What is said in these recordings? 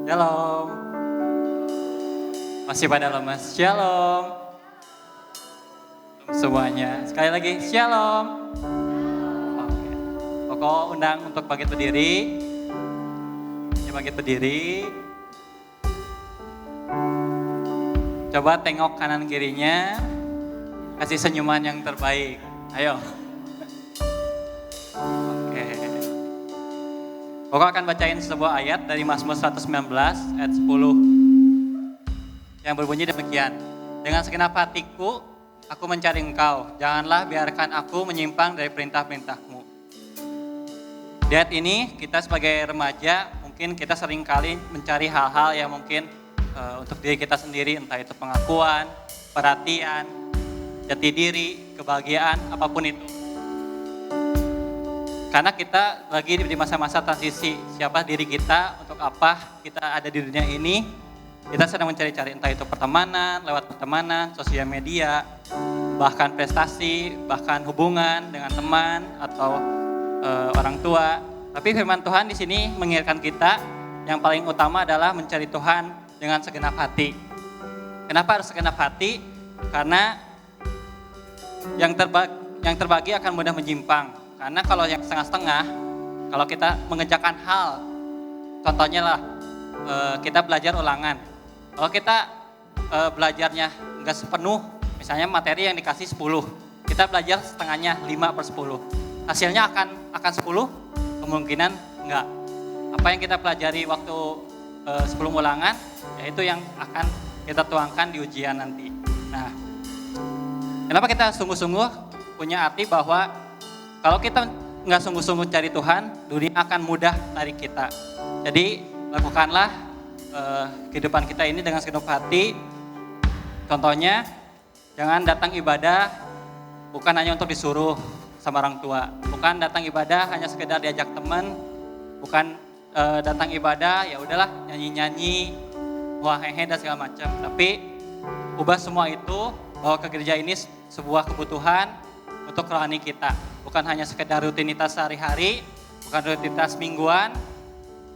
Shalom. Masih pada lemas. Shalom. Semuanya. Sekali lagi, shalom. Oke. Pokok undang untuk bangkit berdiri. Ya, bangkit berdiri. Coba tengok kanan kirinya. Kasih senyuman yang terbaik. Ayo. Oke. Pokok akan bacain sebuah ayat dari Mazmur 119 ayat 10. Yang berbunyi demikian. Dengan segenap hatiku, aku mencari Engkau. Janganlah biarkan aku menyimpang dari perintah-perintah-Mu. Di ayat ini, kita sebagai remaja, mungkin kita sering kali mencari hal-hal yang mungkin untuk diri kita sendiri, entah itu pengakuan, perhatian, jati diri, kebahagiaan, apapun itu. Karena kita lagi di masa-masa transisi, siapa diri kita, untuk apa kita ada di dunia ini, kita sedang mencari-cari entah itu pertemanan, lewat pertemanan, sosial media, bahkan prestasi, bahkan hubungan dengan teman atau orang tua. Tapi firman Tuhan di sini mengingatkan kita, yang paling utama adalah mencari Tuhan dengan segenap hati. Kenapa harus segenap hati? Karena yang terbagi akan mudah menyimpang. Karena kalau yang setengah-setengah, kalau kita mengerjakan hal, contohnya lah kita belajar ulangan. Kalau kita belajarnya enggak sepenuh, misalnya materi yang dikasih 10, kita belajar setengahnya 5/10. Hasilnya akan 10? Kemungkinan enggak. Apa yang kita pelajari waktu sebelum ulangan, yaitu yang akan kita tuangkan di ujian nanti. Nah, kenapa kita sungguh-sungguh punya hati bahwa kalau kita nggak sungguh-sungguh cari Tuhan, dunia akan mudah tarik kita. Jadi lakukanlah kehidupan kita ini dengan segenap hati. Contohnya, jangan datang ibadah bukan hanya untuk disuruh sama orang tua. Bukan datang ibadah hanya sekedar diajak teman. Bukan datang ibadah ya udahlah nyanyi-nyanyi, wah hehe dan segala macam. Tapi ubah semua itu, bahwa ke gereja ini sebuah kebutuhan untuk rohani kita. Bukan hanya sekedar rutinitas sehari-hari, bukan rutinitas mingguan,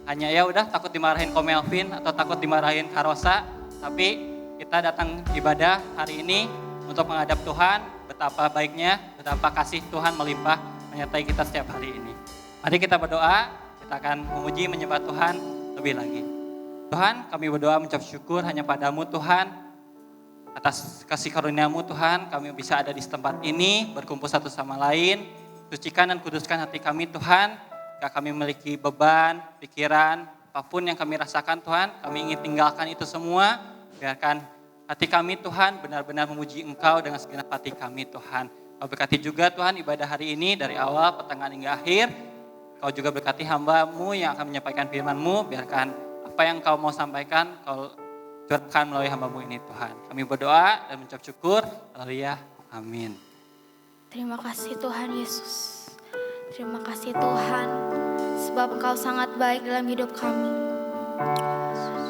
hanya ya udah takut dimarahin Ko Melvin atau takut dimarahin Karosa, tapi kita datang ibadah hari ini untuk menghadap Tuhan, betapa baiknya, betapa kasih Tuhan melimpah menyertai kita setiap hari ini. Mari kita berdoa, kita akan memuji menyembah Tuhan lebih lagi. Tuhan, kami berdoa mengucap syukur hanya padamu Tuhan, atas kasih karunia-Mu Tuhan, kami bisa ada di tempat ini, berkumpul satu sama lain. Sucikan dan kuduskan hati kami Tuhan, jika kami memiliki beban, pikiran, apapun yang kami rasakan Tuhan, kami ingin tinggalkan itu semua. Biarkan hati kami Tuhan benar-benar memuji Engkau dengan segenap hati kami Tuhan. Kau berkati juga Tuhan ibadah hari ini dari awal, pertengahan hingga akhir. Kau juga berkati hamba-Mu yang akan menyampaikan firman-Mu, biarkan apa yang Kau mau sampaikan, Kau curahkan melalui hamba-Mu ini Tuhan. Kami berdoa dan mengucap syukur. Haleluya. Amin. Terima kasih Tuhan Yesus. Terima kasih Tuhan, sebab Engkau sangat baik dalam hidup kami.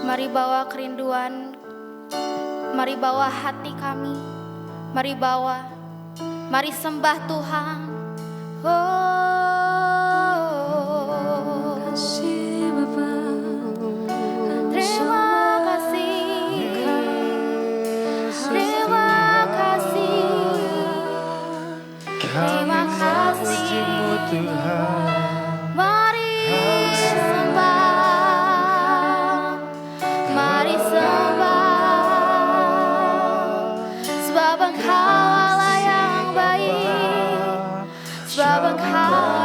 Mari bawa kerinduan, mari bawa hati kami, mari sembah Tuhan. Kasih Bapa, Terima kasih, terima kasih, terima kasih. Mari sembah, sebab Engkau Allah yang baik, sebab Engkau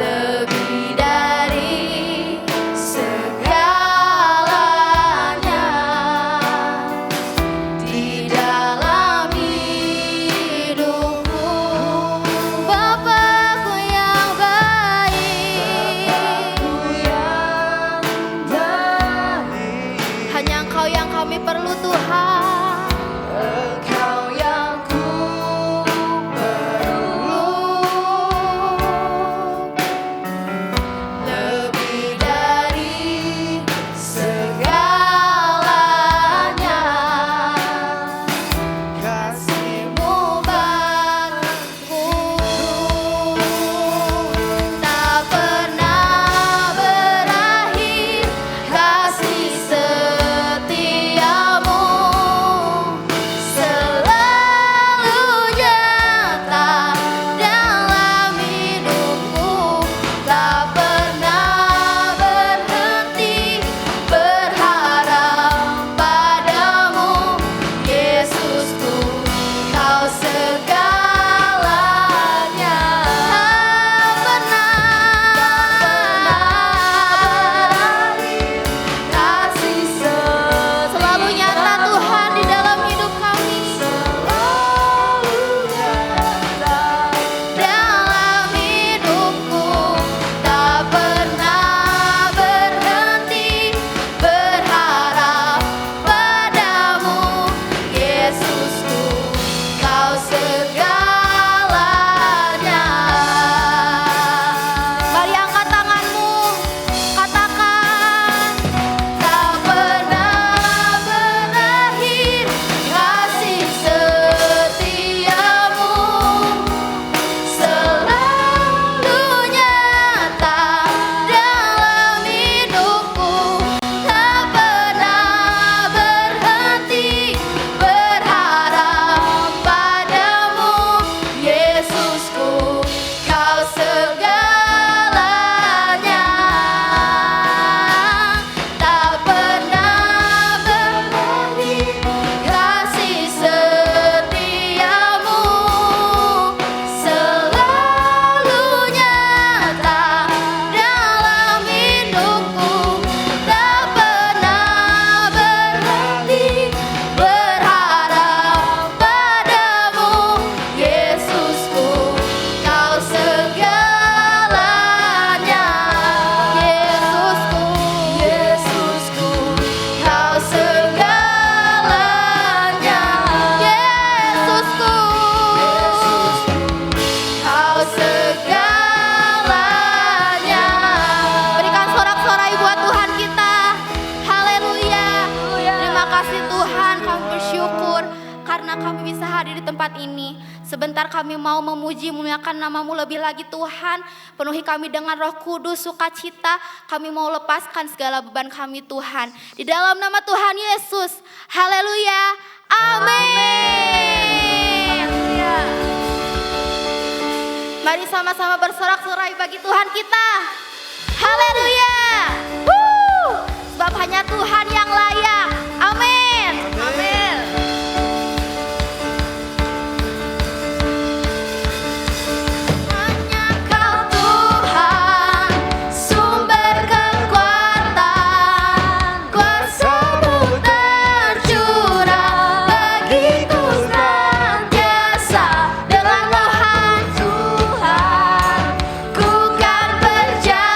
Lebih dari karena kami bisa hadir di tempat ini. Sebentar kami mau memuji, memuliakan nama-Mu lebih lagi Tuhan. Penuhi kami dengan Roh Kudus, sukacita. Kami mau lepaskan segala beban kami Tuhan. Di dalam nama Tuhan Yesus. Haleluya. Amin. Mari sama-sama bersorak-sorai bagi Tuhan kita. Haleluya. Sebab hanya Tuhan yang layak. Amin. Amin. Hanya Kau Tuhan, sumber kekuatan, kuasa-Mu tercurah bagiku senantiasa. Dengan Tuhan, ku kan berjalan.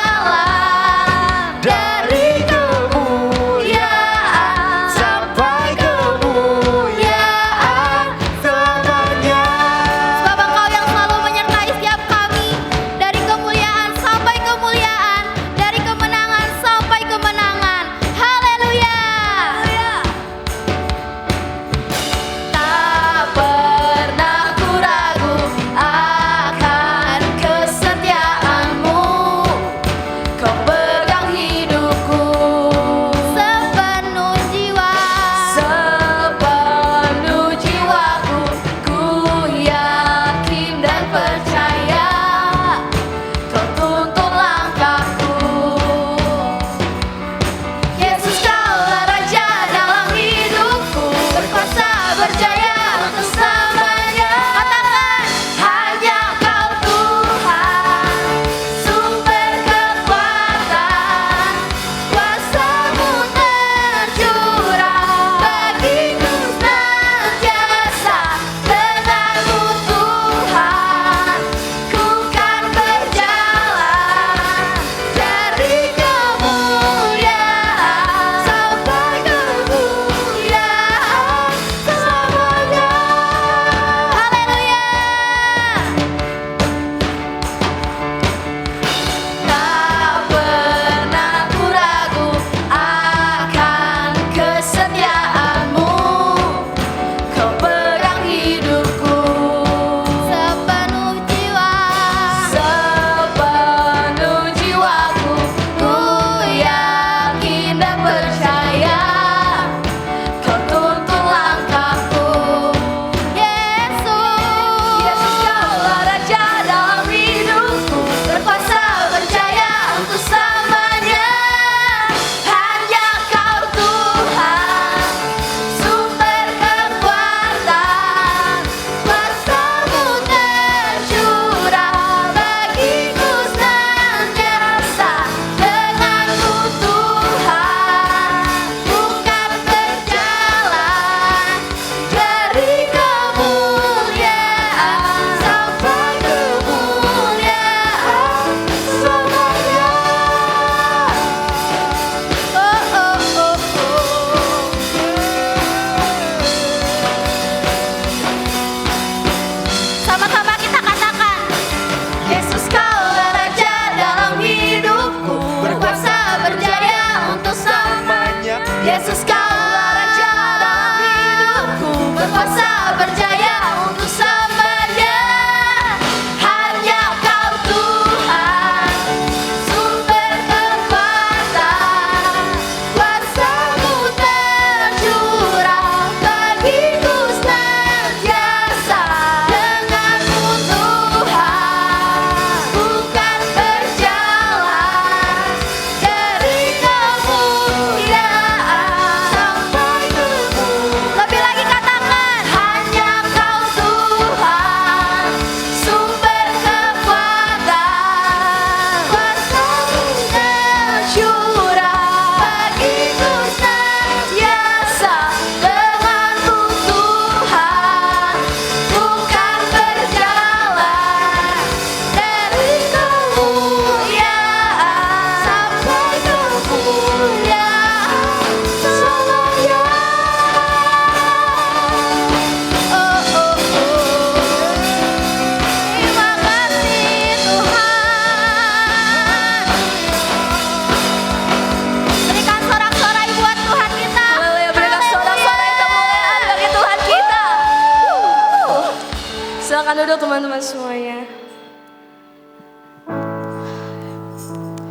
Silakan duduk teman-teman semuanya.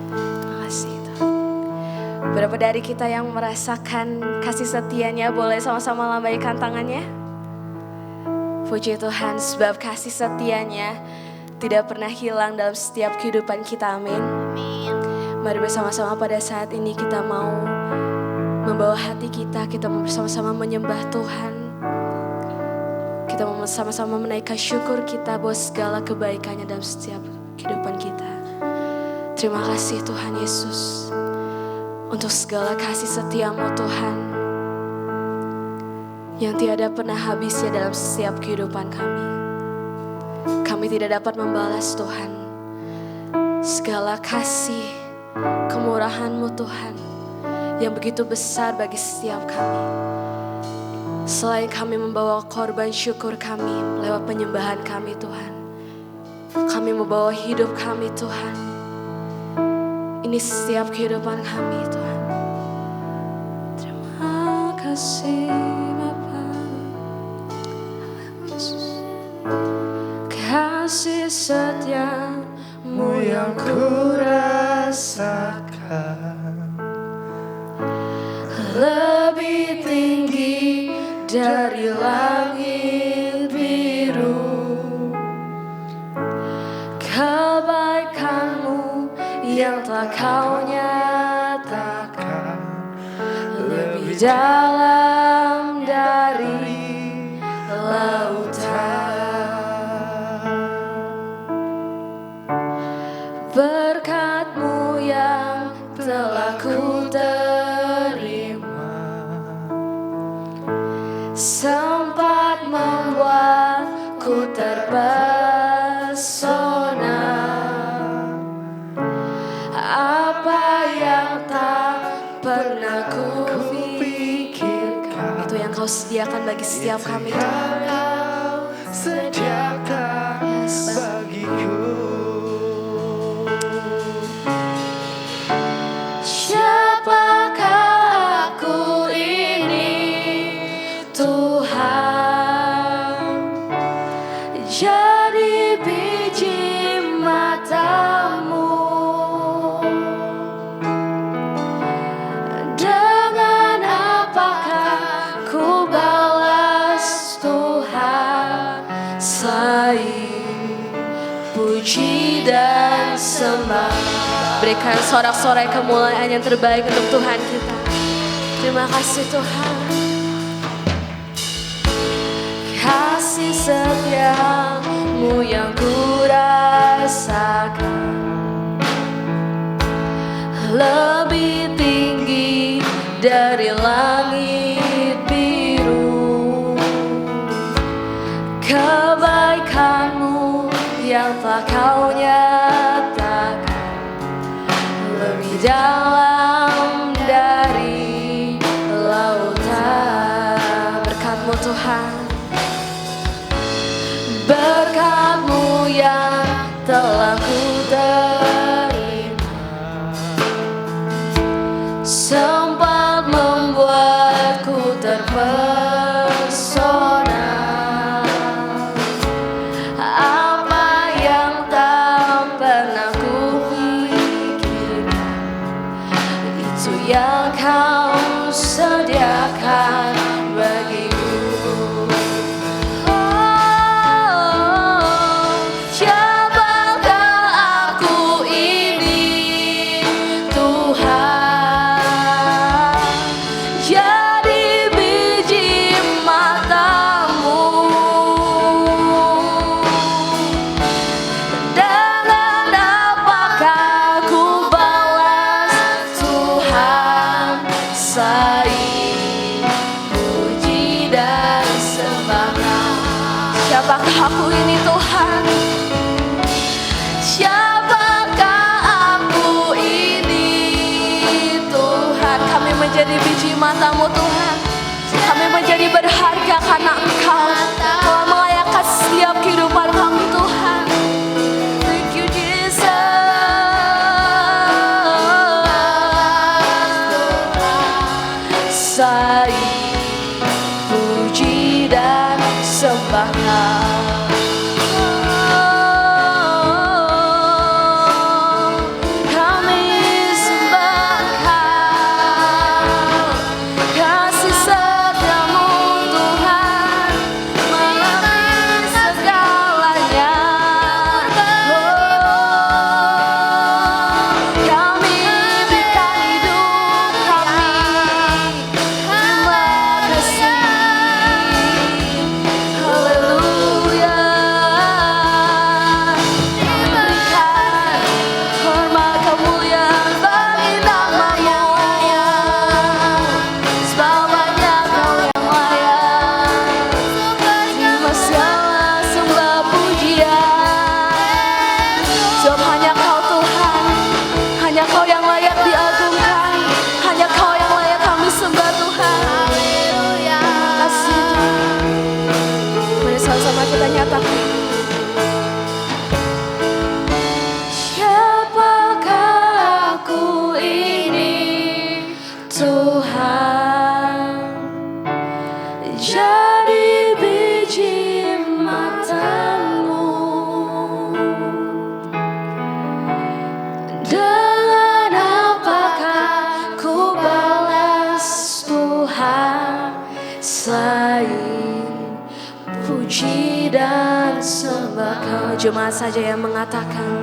Terima kasih Tuhan. Berapa dari kita yang merasakan kasih setianya boleh sama-sama lambaikan tangannya? Puji Tuhan sebab kasih setianya tidak pernah hilang dalam setiap kehidupan kita, amin. Mari bersama-sama pada saat ini kita mau membawa hati kita bersama-sama menyembah Tuhan. Kita mau sama-sama menaikkan syukur kita buat segala kebaikannya dalam setiap kehidupan kita. Terima kasih Tuhan Yesus untuk segala kasih setiamu Tuhan yang tiada pernah habisnya dalam setiap kehidupan kami. Kami tidak dapat membalas Tuhan segala kasih kemurahan-Mu Tuhan yang begitu besar bagi setiap kami. Selain kami membawa korban syukur kami lewat penyembahan kami Tuhan, kami membawa hidup kami Tuhan. Ini setiap kehidupan kami Tuhan. Terima kasih Bapa, kasih setia-Mu yang ku rasakan lebih tinggi dari langit biru. Kebaikan-Mu yang telah Kau nyatakan lebih dalam dari lautan. Berkat-Mu yang telah ku terima sempat membuatku terpesona. Apa yang tak pernah ku pikirkan, itu yang Kau sediakan bagi setiap kami. Kau sediakan bagiku. Siapakah aku ini Tuhan? Jadi biji mata-Mu. Dengan apakah ku balas Tuhan selain puji dan sembah? Berikan sorak-sorai kemuliaan yang terbaik untuk Tuhan kita. Terima kasih Tuhan. Kasih setia-Mu yang ku rasakan lebih tinggi dari langit biru. Kebaikan-Mu yang telah Kau nyatakan lebih dalam dari lautan. Berkat-Mu Tuhan, berkat-Mu yang telah ku terima sempat membuatku terpesona. Apa yang tak pernah ku itu yang Kau sediakan bagiku. Oh, siapakah aku ini Tuhan? Jadi biji mata-Mu. Dengan apakah ku balas Tuhan selain puji dan sembah? Siapakah aku ini Tuhan? Siapakah aku ini Tuhan? Kami menjadi biji mata-Mu Tuhan. Kami menjadi berharga karena Engkau telah melayakkan setiap kehidupan kami Tuhan. Thank you Jesus. Selain puji dan sembah, Tuhan, jadi biji matamu. Dengan apakah ku balas Tuhan selain puji dan sembah Kau. Jemaat saja yang mengatakan,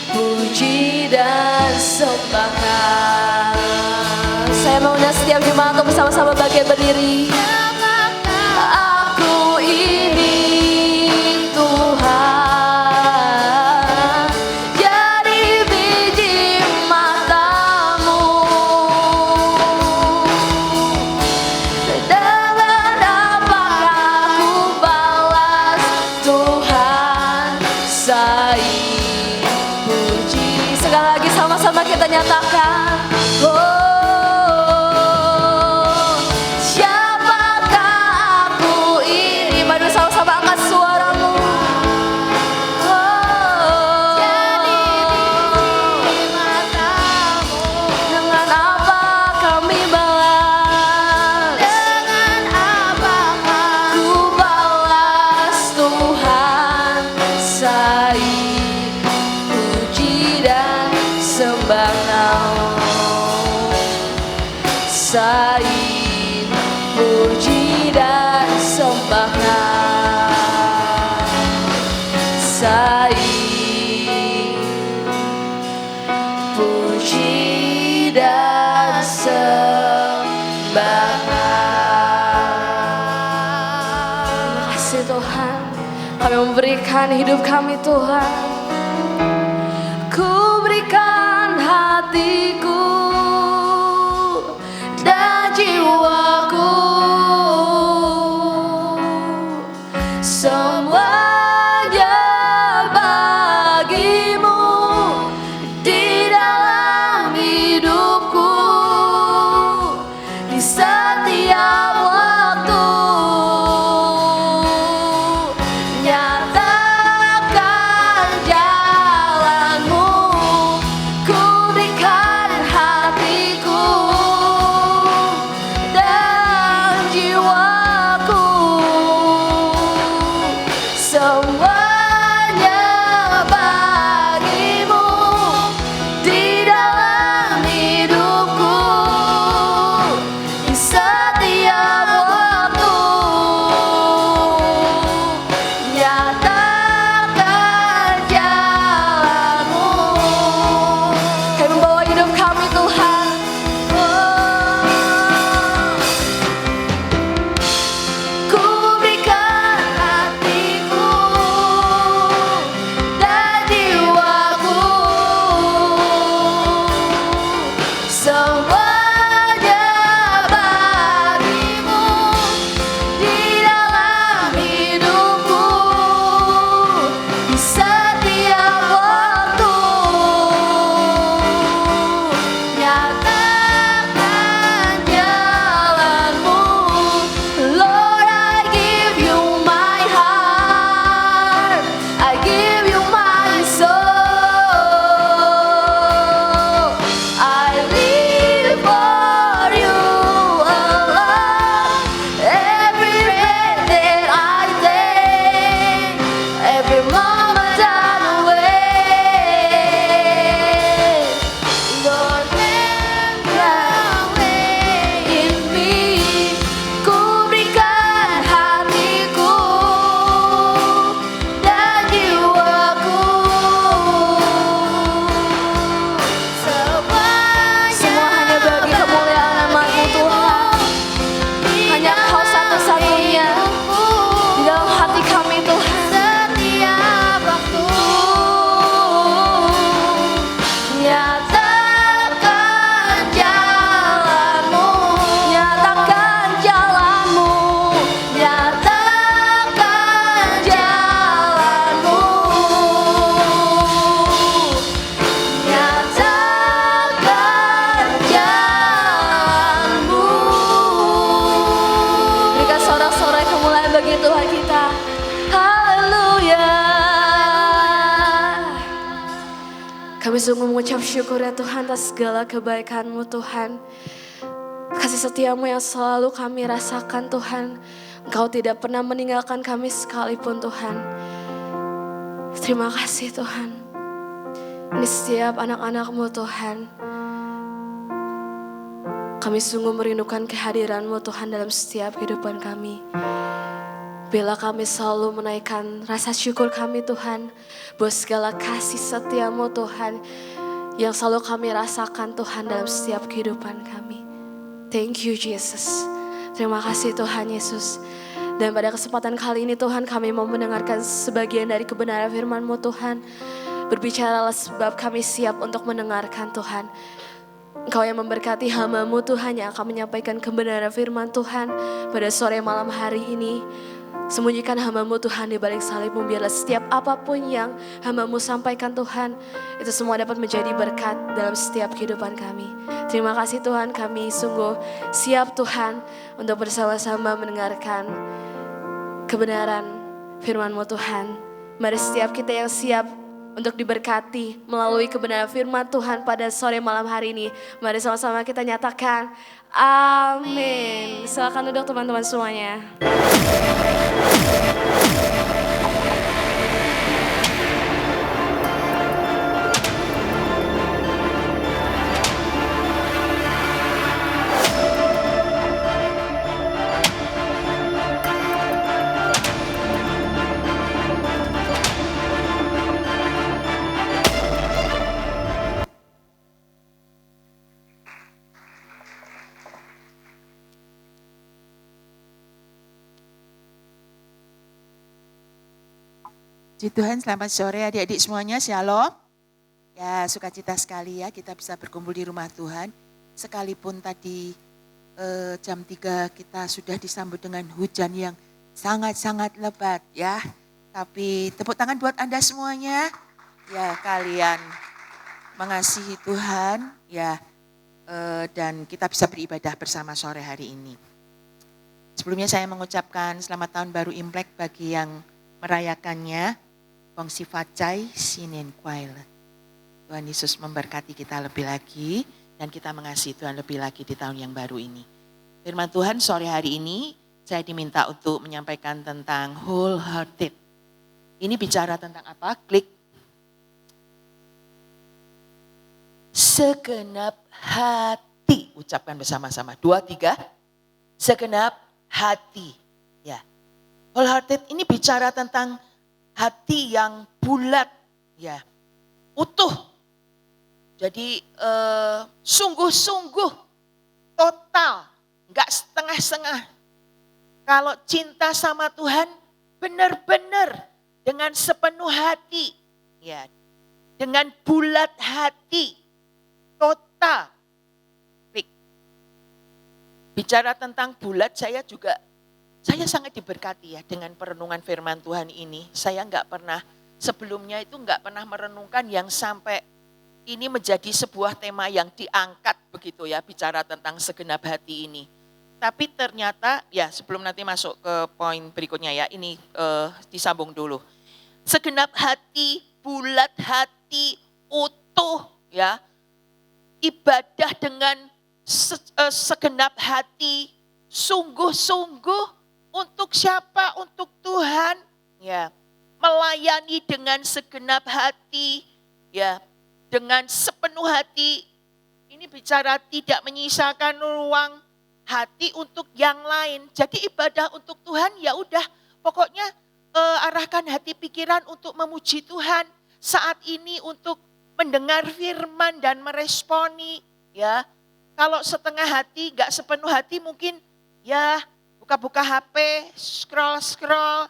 puji dan sembah Kau. Saya mengundang setiap jemaat untuk bersama-sama bangkit berdiri. Aku ini Tuhan, jadi biji matamu. Dengan apakah ku balas Tuhan selain puji. Sekali lagi sama-sama kita nyatakan, siapakah aku ini? Mari sama-sama angkat suaramu. Jadi biji matamu. Dengan apa kami balas? Dengan apakah ku balas Tuhan selain puji dan sembah Kau. Selain puji dan sembah Kau. Selain puji dan sembah Kau. Terima kasih Tuhan, kami memberikan hidup kami Tuhan. Ku berikan hatiku dan jiwaku, semuanya bagimu di dalam hidupku, di setiap waktu. Nyatakan Kami sungguh mengucap syukur ya Tuhan atas segala kebaikan-Mu Tuhan. Kasih setia-Mu yang selalu kami rasakan Tuhan. Engkau tidak pernah meninggalkan kami sekalipun Tuhan. Terima kasih Tuhan. Ini setiap anak-anak-Mu Tuhan. Kami sungguh merindukan kehadiran-Mu Tuhan dalam setiap kehidupan kami. Bila kami selalu menaikkan rasa syukur kami Tuhan, buat segala kasih setia-Mu Tuhan, yang selalu kami rasakan Tuhan dalam setiap kehidupan kami. Thank you Jesus. Terima kasih Tuhan Yesus. Dan pada kesempatan kali ini Tuhan, kami mau mendengarkan sebagian dari kebenaran firman-Mu Tuhan. Berbicaralah sebab kami siap untuk mendengarkan Tuhan. Engkau yang memberkati hamba-Mu Tuhan yang akan menyampaikan kebenaran firman Tuhan pada sore malam hari ini. Sembunyikan hamba-Mu Tuhan di balik salib-Mu, biarlah setiap apapun yang hamba-Mu sampaikan Tuhan, itu semua dapat menjadi berkat dalam setiap kehidupan kami. Terima kasih Tuhan, kami sungguh siap Tuhan untuk bersama-sama mendengarkan kebenaran firman-Mu Tuhan. Mari setiap kita yang siap untuk diberkati melalui kebenaran firman Tuhan pada sore malam hari ini. Mari sama-sama kita nyatakan amin. Silakan duduk teman-teman semuanya. Puji Tuhan, selamat sore adik-adik semuanya, shalom. Ya, sukacita sekali ya kita bisa berkumpul di rumah Tuhan. Sekalipun tadi jam 3 kita sudah disambut dengan hujan yang sangat-sangat lebat ya. Tapi tepuk tangan buat Anda semuanya. Ya, kalian mengasihi Tuhan ya. Dan kita bisa beribadah bersama sore hari ini. Sebelumnya saya mengucapkan selamat tahun baru Imlek bagi yang merayakannya. Bong Sifacai Sinen Kuailet. Tuhan Yesus memberkati kita lebih lagi dan kita mengasihi Tuhan lebih lagi di tahun yang baru ini. Firman Tuhan sore hari ini saya diminta untuk menyampaikan tentang wholehearted. Ini bicara tentang apa? Klik. Segenap hati. Ucapkan bersama-sama. 2, 3. Segenap hati. Ya. Wholehearted ini bicara tentang hati yang bulat, ya, utuh. Jadi sungguh-sungguh, total, enggak setengah-setengah. Kalau cinta sama Tuhan, benar-benar dengan sepenuh hati, ya, dengan bulat hati, total. Bicara tentang bulat, saya sangat diberkati ya dengan perenungan firman Tuhan ini. Saya sebelumnya itu enggak pernah merenungkan yang sampai ini menjadi sebuah tema yang diangkat begitu ya, bicara tentang segenap hati ini. Tapi ternyata ya sebelum nanti masuk ke poin berikutnya ya, ini disambung dulu. Segenap hati, bulat hati, utuh ya. Ibadah dengan segenap hati, sungguh-sungguh. Untuk siapa? Untuk Tuhan, ya. Melayani dengan segenap hati, ya. Dengan sepenuh hati. Ini bicara tidak menyisakan ruang hati untuk yang lain. Jadi ibadah untuk Tuhan ya udah, pokoknya arahkan hati pikiran untuk memuji Tuhan. Saat ini untuk mendengar firman dan meresponi, ya. Kalau setengah hati, enggak sepenuh hati mungkin ya buka-buka HP, scroll,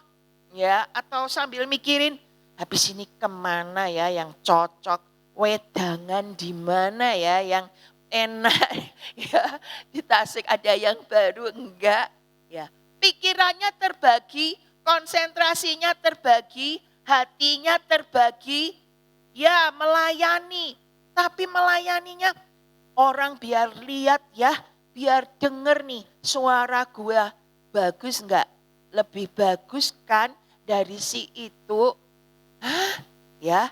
ya, atau sambil mikirin habis ini kemana ya yang cocok, wedangan di mana ya yang enak, ya, di Tasik ada yang baru enggak, ya, pikirannya terbagi, konsentrasinya terbagi, hatinya terbagi, ya melayani, tapi melayaninya orang biar lihat ya, biar denger nih suara gue. Bagus enggak? Lebih bagus kan dari si itu? Hah? Ya?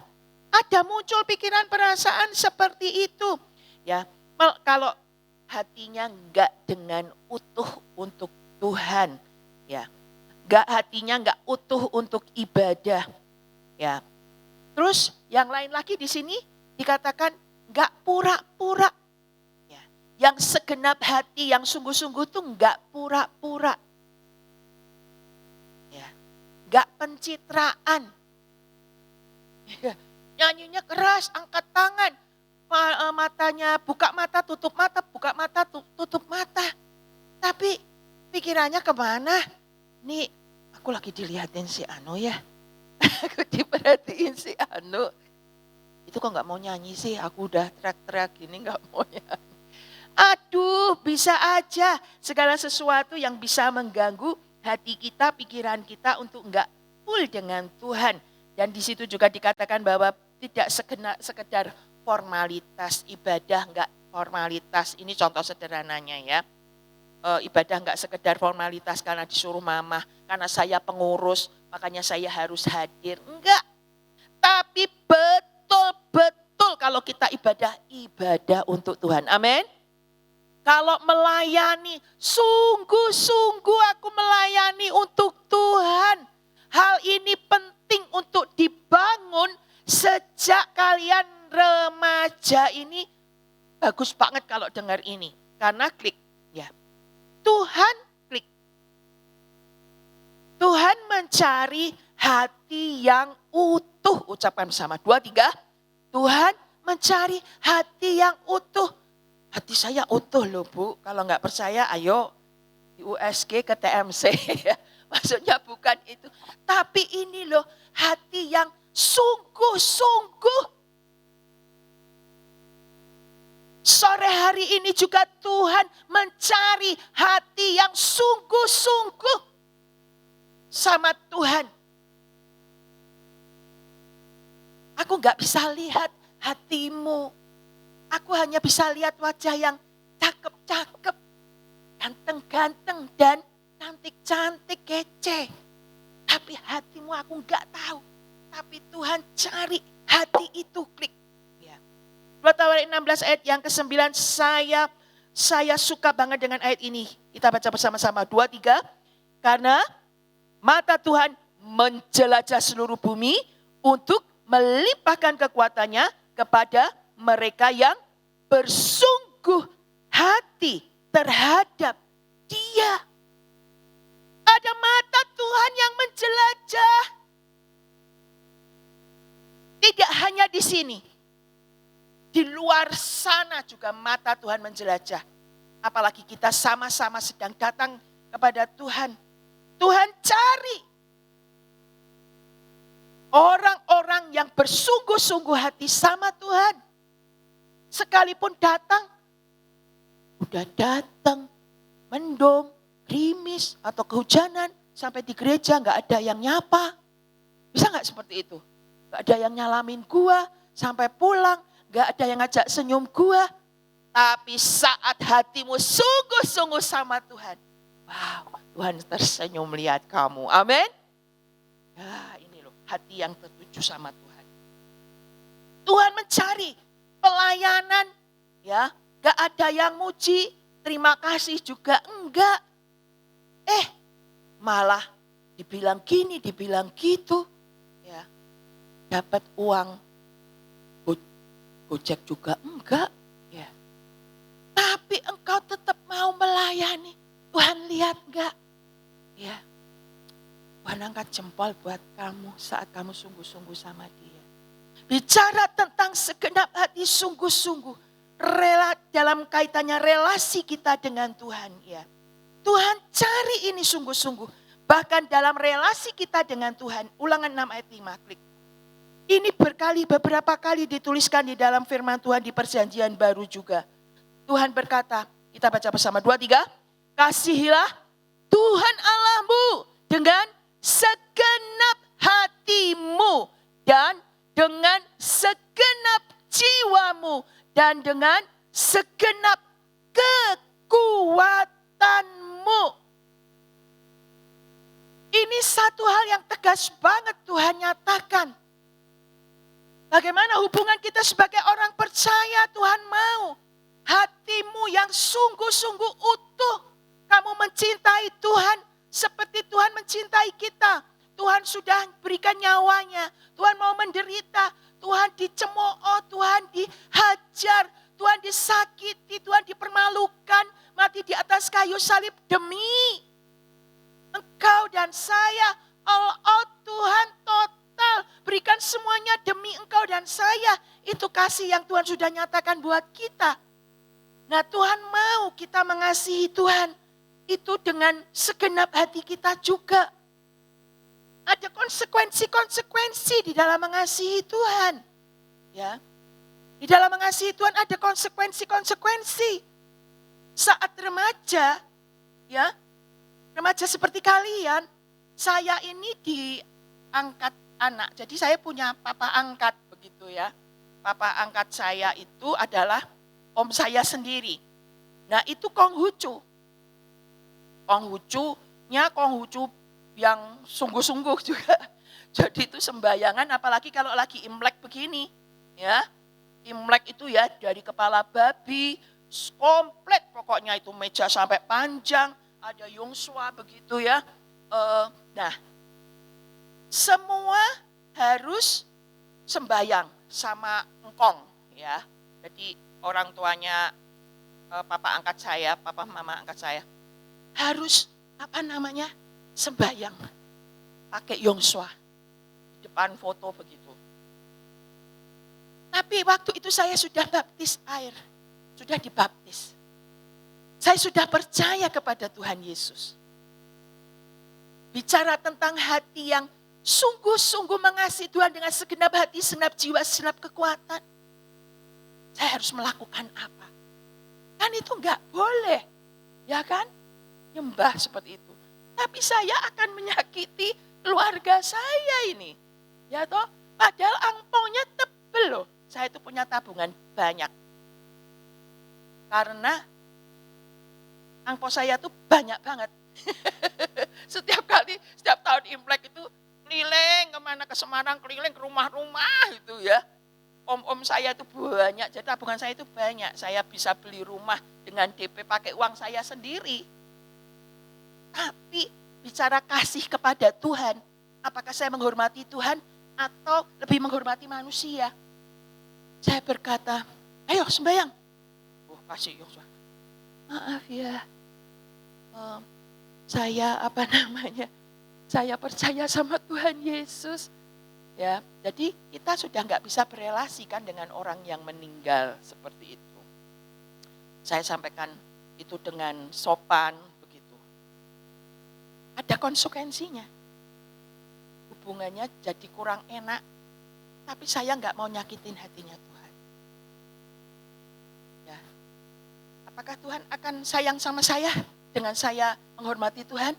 Ada muncul pikiran perasaan seperti itu. Ya, kalau hatinya enggak dengan utuh untuk Tuhan, ya, hatinya enggak utuh untuk ibadah, ya. Terus yang lain lagi di sini dikatakan enggak pura-pura, ya. Yang segenap hati, yang sungguh-sungguh tuh enggak pura-pura, ya, enggak pencitraan. Ya. Nyanyinya keras, angkat tangan, matanya buka mata, tutup mata, buka mata, tutup mata. Tapi pikirannya kemana? Nih aku lagi dilihatin si Anu ya. Aku diperhatiin si Anu. Itu kok gak mau nyanyi sih, aku udah teriak-teriak gini gak mau nyanyi. Aduh, bisa aja segala sesuatu yang bisa mengganggu hati kita, pikiran kita untuk gak full dengan Tuhan. Dan di situ juga dikatakan bahwa tidak sekedar formalitas, ibadah enggak formalitas. Ini contoh sederhananya ya. Ibadah enggak sekedar formalitas karena disuruh mama, karena saya pengurus, makanya saya harus hadir. Enggak. Tapi betul-betul kalau kita ibadah untuk Tuhan. Amin. Kalau melayani, sungguh-sungguh aku melayani untuk Tuhan. Hal ini penting untuk dibangun sejak kalian remaja ini. Bagus banget kalau dengar ini. Karena klik ya. Tuhan klik. Tuhan mencari hati yang utuh. Ucapkan bersama. 2, 3. Tuhan mencari hati yang utuh. Hati saya utuh loh Bu. Kalau nggak percaya ayo di USG ke TMC. Maksudnya bukan itu. Tapi ini loh hati yang sungguh-sungguh. Sore hari ini juga Tuhan mencari hati yang sungguh-sungguh sama Tuhan. Aku gak bisa lihat hatimu. Aku hanya bisa lihat wajah yang cakep-cakep, ganteng-ganteng dan cantik-cantik, kece. Tapi hatimu aku gak tahu. Tapi Tuhan cari hati itu, klik. Ya. 2 Tawarik 16 ayat yang ke-9, saya suka banget dengan ayat ini. Kita baca bersama-sama, 2, 3. Karena mata Tuhan menjelajah seluruh bumi untuk melimpahkan kekuatannya kepada mereka yang bersungguh hati terhadap Dia. Ada mata Tuhan yang menjelajah. Tidak hanya di sini. Di luar sana juga mata Tuhan menjelajah. Apalagi kita sama-sama sedang datang kepada Tuhan. Tuhan cari orang-orang yang bersungguh-sungguh hati sama Tuhan. Sekalipun datang, udah datang, mendung, gerimis atau kehujanan, sampai di gereja gak ada yang nyapa. Bisa gak seperti itu? Gak ada yang nyalamin gua, sampai pulang gak ada yang ngajak senyum gua. Tapi saat hatimu sungguh-sungguh sama Tuhan, wow, Tuhan tersenyum melihat kamu. Amin. Ya, ini loh hati yang tertuju sama Tuhan. Tuhan mencari pelayanan, ya, gak ada yang muji, terima kasih juga enggak. Malah dibilang gini, dibilang gitu, ya, dapat uang, gojek juga enggak, ya. Tapi engkau tetap mau melayani, Tuhan lihat enggak, ya. Tuhan angkat jempol buat kamu saat kamu sungguh-sungguh sama Dia. Bicara tentang segenap hati sungguh-sungguh, rela dalam kaitannya relasi kita dengan Tuhan, ya. Tuhan cari ini sungguh-sungguh. Bahkan dalam relasi kita dengan Tuhan, Ulangan 6 ayat 5, klik. Ini beberapa kali dituliskan di dalam firman Tuhan di Perjanjian Baru juga. Tuhan berkata, kita baca bersama 2, 3. Kasihilah Tuhan Allahmu dengan segenap hatimu dan dengan segenap jiwamu dan dengan segenap kekuatanmu. Ini satu hal yang tegas banget Tuhan nyatakan. Bagaimana hubungan kita sebagai orang percaya? Tuhan mau hatimu yang sungguh-sungguh utuh. Kamu mencintai Tuhan seperti Tuhan mencintai kita. Tuhan sudah berikan nyawanya. Tuhan mau menderita. Tuhan dicemooh, Tuhan dihajar, Tuhan disakiti, Tuhan dipermalukan. Mati di atas kayu salib demi engkau dan saya. All out Tuhan total. Berikan semuanya demi engkau dan saya. Itu kasih yang Tuhan sudah nyatakan buat kita. Nah, Tuhan mau kita mengasihi Tuhan. Itu dengan segenap hati kita juga. Ada konsekuensi-konsekuensi di dalam mengasihi Tuhan. Ya. Di dalam mengasihi Tuhan ada konsekuensi-konsekuensi. Saat remaja, ya, remaja seperti kalian, saya ini diangkat anak. Jadi saya punya papa angkat begitu ya. Papa angkat saya itu adalah om saya sendiri. Nah, itu Konghucu. Konghucu yang sungguh-sungguh juga. Jadi itu sembayangan apalagi kalau lagi Imlek begini. Ya, Imlek itu ya dari kepala babi, komplit pokoknya itu meja sampai panjang. Ada yungsua begitu ya. Nah, semua harus sembayang sama engkong ya. Jadi orang tuanya papa angkat saya, papa mama angkat saya harus sembayang pakai yungsua depan foto begitu. Tapi waktu itu saya sudah baptis air, sudah dibaptis. Saya sudah percaya kepada Tuhan Yesus. Bicara tentang hati yang sungguh-sungguh mengasihi Tuhan dengan segenap hati, segenap jiwa, segenap kekuatan. Saya harus melakukan apa? Kan itu enggak boleh, ya kan? Nyembah seperti itu. Tapi saya akan menyakiti keluarga saya ini. Ya toh, padahal angpaunya tebel loh. Saya itu punya tabungan banyak. Karena angpau saya tuh banyak banget. Setiap tahun Imlek itu keliling kemana ke Semarang, keliling ke rumah-rumah itu ya. Om-om saya itu banyak, jadi tabungan saya itu banyak. Saya bisa beli rumah dengan DP pakai uang saya sendiri. Tapi bicara kasih kepada Tuhan, apakah saya menghormati Tuhan atau lebih menghormati manusia? Saya berkata, ayo sembahyang. Oh kasih Yosua. Maaf ya, saya percaya sama Tuhan Yesus. Ya, jadi kita sudah nggak bisa berelasi kan dengan orang yang meninggal seperti itu. Saya sampaikan itu dengan sopan begitu. Ada konsekuensinya. Hubungannya jadi kurang enak, tapi saya nggak mau nyakitin hatinya Tuhan. Ya, apakah Tuhan akan sayang sama saya dengan saya menghormati Tuhan?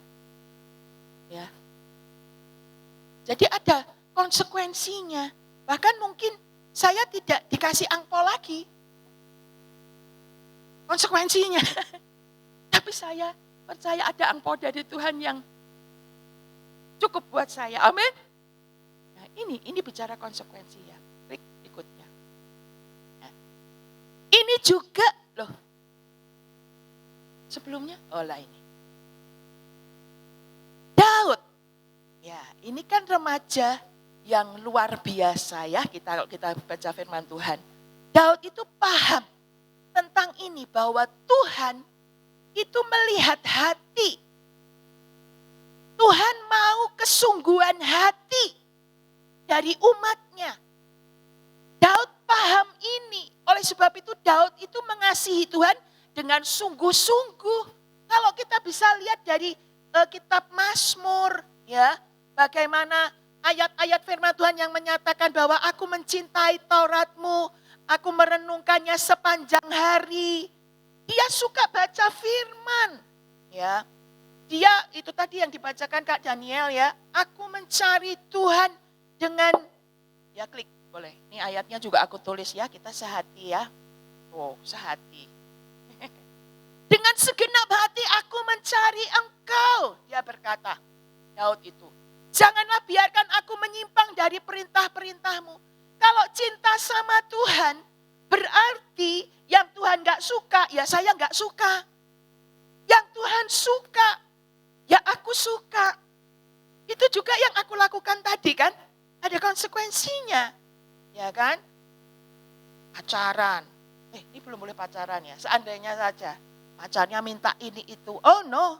Ya, jadi ada konsekuensinya. Bahkan mungkin saya tidak dikasih angpau lagi. Konsekuensinya. Tapi saya percaya ada angpau dari Tuhan yang cukup buat saya. Amin. Nah, ini bicara konsekuensi ya. Klik ikutnya. Nah, ini juga loh. Sebelumnya, ini. Daud. Ya, ini kan remaja yang luar biasa ya, kalau kita baca firman Tuhan. Daud itu paham tentang ini, bahwa Tuhan itu melihat hati. Tuhan mau kesungguhan hati dari umatnya. Daud paham ini, oleh sebab itu Daud itu mengasihi Tuhan dengan sungguh-sungguh. Kalau kita bisa lihat dari kitab Mazmur, ya, bagaimana ayat-ayat firman Tuhan yang menyatakan bahwa aku mencintai Tauratmu, aku merenungkannya sepanjang hari. Dia suka baca firman. Ya, dia itu tadi yang dibacakan Kak Daniel ya. Aku mencari Tuhan dengan, ya klik boleh. Ini ayatnya juga aku tulis ya, kita sehati ya. Wow, sehati. Dengan segenap hati aku mencari Engkau, dia berkata, Daud itu. Janganlah biarkan aku menyimpang dari perintah-perintahmu. Kalau cinta sama Tuhan, berarti yang Tuhan gak suka, ya saya gak suka. Yang Tuhan suka, ya aku suka. Itu juga yang aku lakukan tadi kan. Ada konsekuensinya. Ya kan? Pacaran. Ini belum boleh pacaran ya. Seandainya saja. Pacarnya minta ini itu. Oh no.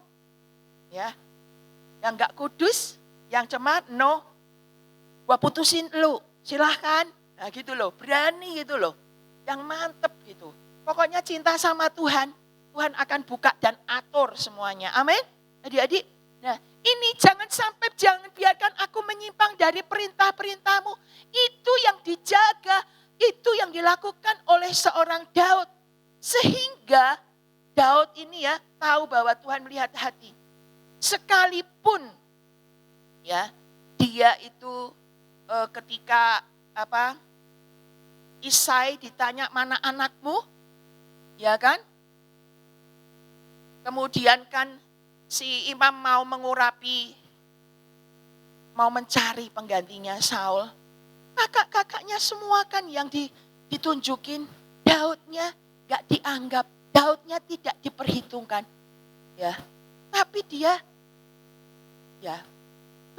Ya. Yang gak kudus, yang cemar, no. Gua putusin lu. Silahkan. Nah gitu loh. Berani gitu loh. Yang mantep gitu. Pokoknya cinta sama Tuhan. Tuhan akan buka dan atur semuanya. Amin. Adik-adik. Nah ini jangan biarkan aku menyimpang dari perintah-perintahmu. Itu yang dijaga. Itu yang dilakukan oleh seorang Daud. Sehingga Daud ini ya tahu bahwa Tuhan melihat hati. Sekalipun ya dia itu ketika Isai ditanya mana anakmu, ya kan? Kemudian kan si imam mau mengurapi, mau mencari penggantinya Saul. Kakak-kakaknya semua kan yang ditunjukin, Daudnya gak dianggap, Daudnya tidak diperhitungkan. Ya, tapi dia, ya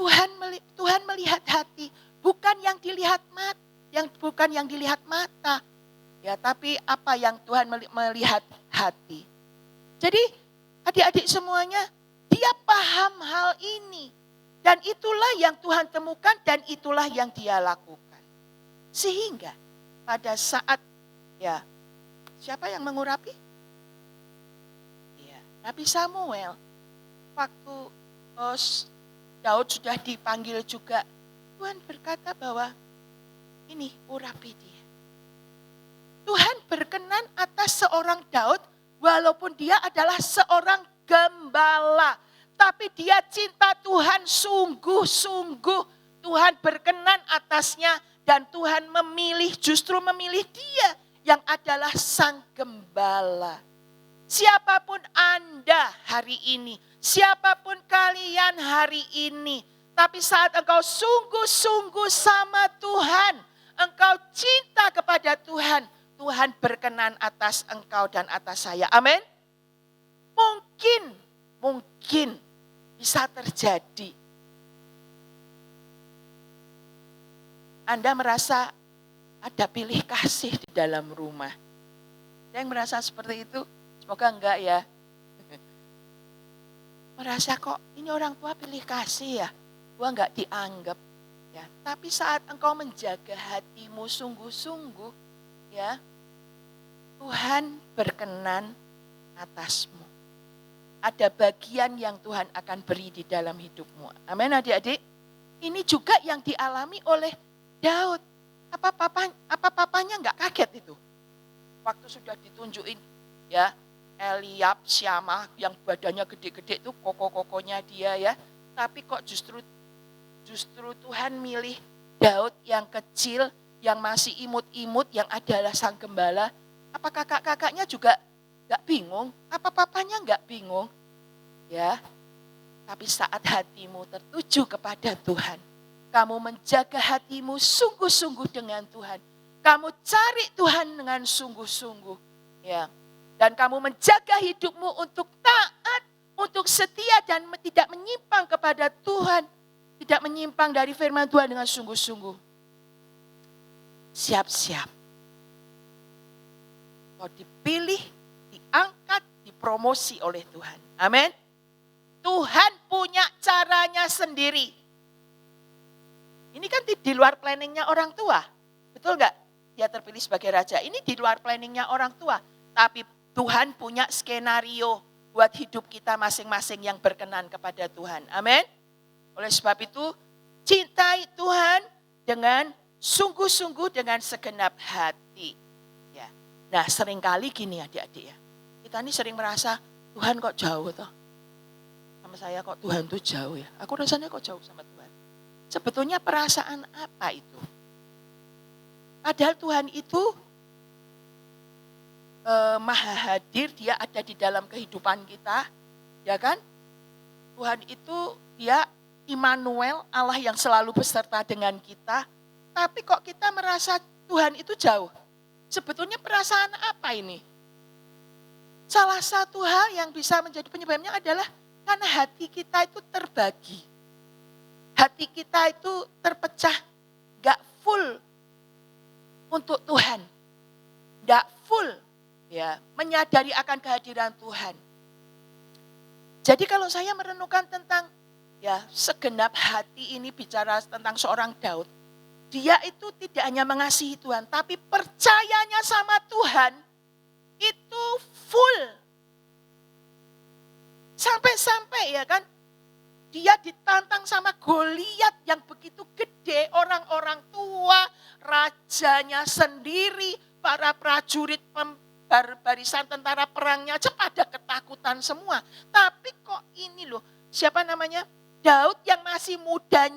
Tuhan melihat hati, bukan yang dilihat mata. Bukan yang dilihat mata, ya, tapi apa yang Tuhan melihat hati. Jadi adik-adik semuanya, dia paham hal ini. Dan itulah yang Tuhan temukan dan itulah yang dia lakukan. Sehingga pada saat, ya, siapa yang mengurapi? Ya, Nabi Samuel, waktu Daud sudah dipanggil juga, Tuhan berkata bahwa, ini urapi dia. Tuhan berkenan atas seorang Daud walaupun dia adalah seorang gembala. Tapi dia cinta Tuhan sungguh-sungguh. Tuhan berkenan atasnya dan Tuhan justru memilih dia yang adalah sang gembala. Siapapun Anda hari ini, siapapun kalian hari ini, tapi saat engkau sungguh-sungguh sama Tuhan, engkau cinta kepada Tuhan, Tuhan berkenan atas engkau dan atas saya. Amin. Mungkin bisa terjadi. Anda merasa ada pilih kasih di dalam rumah. Ada yang merasa seperti itu? Semoga enggak ya. Merasa kok ini orang tua pilih kasih ya, gua enggak dianggap. Ya, tapi saat engkau menjaga hatimu sungguh-sungguh, ya, Tuhan berkenan atasmu. Ada bagian yang Tuhan akan beri di dalam hidupmu. Amin adik-adik. Ini juga yang dialami oleh Daud. Apa papanya enggak kaget itu? Waktu sudah ditunjukin, ya, Eliab, Syamah yang badannya gede-gede itu koko-kokonya dia ya. Tapi kok justru Tuhan milih Daud yang kecil, yang masih imut-imut, yang adalah sang gembala. Apa kakak-kakaknya juga gak bingung? Apa papanya gak bingung? Ya, tapi saat hatimu tertuju kepada Tuhan, kamu menjaga hatimu sungguh-sungguh dengan Tuhan. Kamu cari Tuhan dengan sungguh-sungguh. Ya, dan kamu menjaga hidupmu untuk taat, untuk setia dan tidak menyimpang kepada Tuhan. Tidak menyimpang dari firman Tuhan dengan sungguh-sungguh. Siap-siap. Kau dipilih, diangkat, dipromosi oleh Tuhan. Amin. Tuhan punya caranya sendiri. Ini kan di luar planningnya orang tua. Betul gak? Dia terpilih sebagai raja. Ini di luar planningnya orang tua. Tapi Tuhan punya skenario buat hidup kita masing-masing yang berkenan kepada Tuhan. Amin. Oleh sebab itu, cintai Tuhan dengan sungguh-sungguh dengan segenap hati. Ya. Nah, seringkali gini adik-adik ya. Kita ini sering merasa, Tuhan kok jauh toh? Sama saya kok Tuhan tuh jauh ya. Aku rasanya kok jauh sama Tuhan. Sebetulnya perasaan apa itu? Padahal Tuhan itu maha hadir, dia ada di dalam kehidupan kita. Ya kan? Tuhan itu dia Immanuel, Allah yang selalu beserta dengan kita. Tapi kok kita merasa Tuhan itu jauh? Sebetulnya perasaan apa ini? Salah satu hal yang bisa menjadi penyebabnya adalah karena hati kita itu terbagi. Hati kita itu terpecah, gak full untuk Tuhan. Gak full ya, menyadari akan kehadiran Tuhan. Jadi kalau saya merenungkan tentang ya segenap hati ini bicara tentang seorang Daud. Dia itu tidak hanya mengasihi Tuhan, tapi percayanya sama Tuhan itu full. Sampai-sampai ya kan, dia ditantang sama Goliat yang begitu gede, orang-orang tua, rajanya sendiri, para prajurit barisan tentara perangnya aja pada ketakutan semua. Tapi kok ini loh, siapa namanya? Daud yang masih muda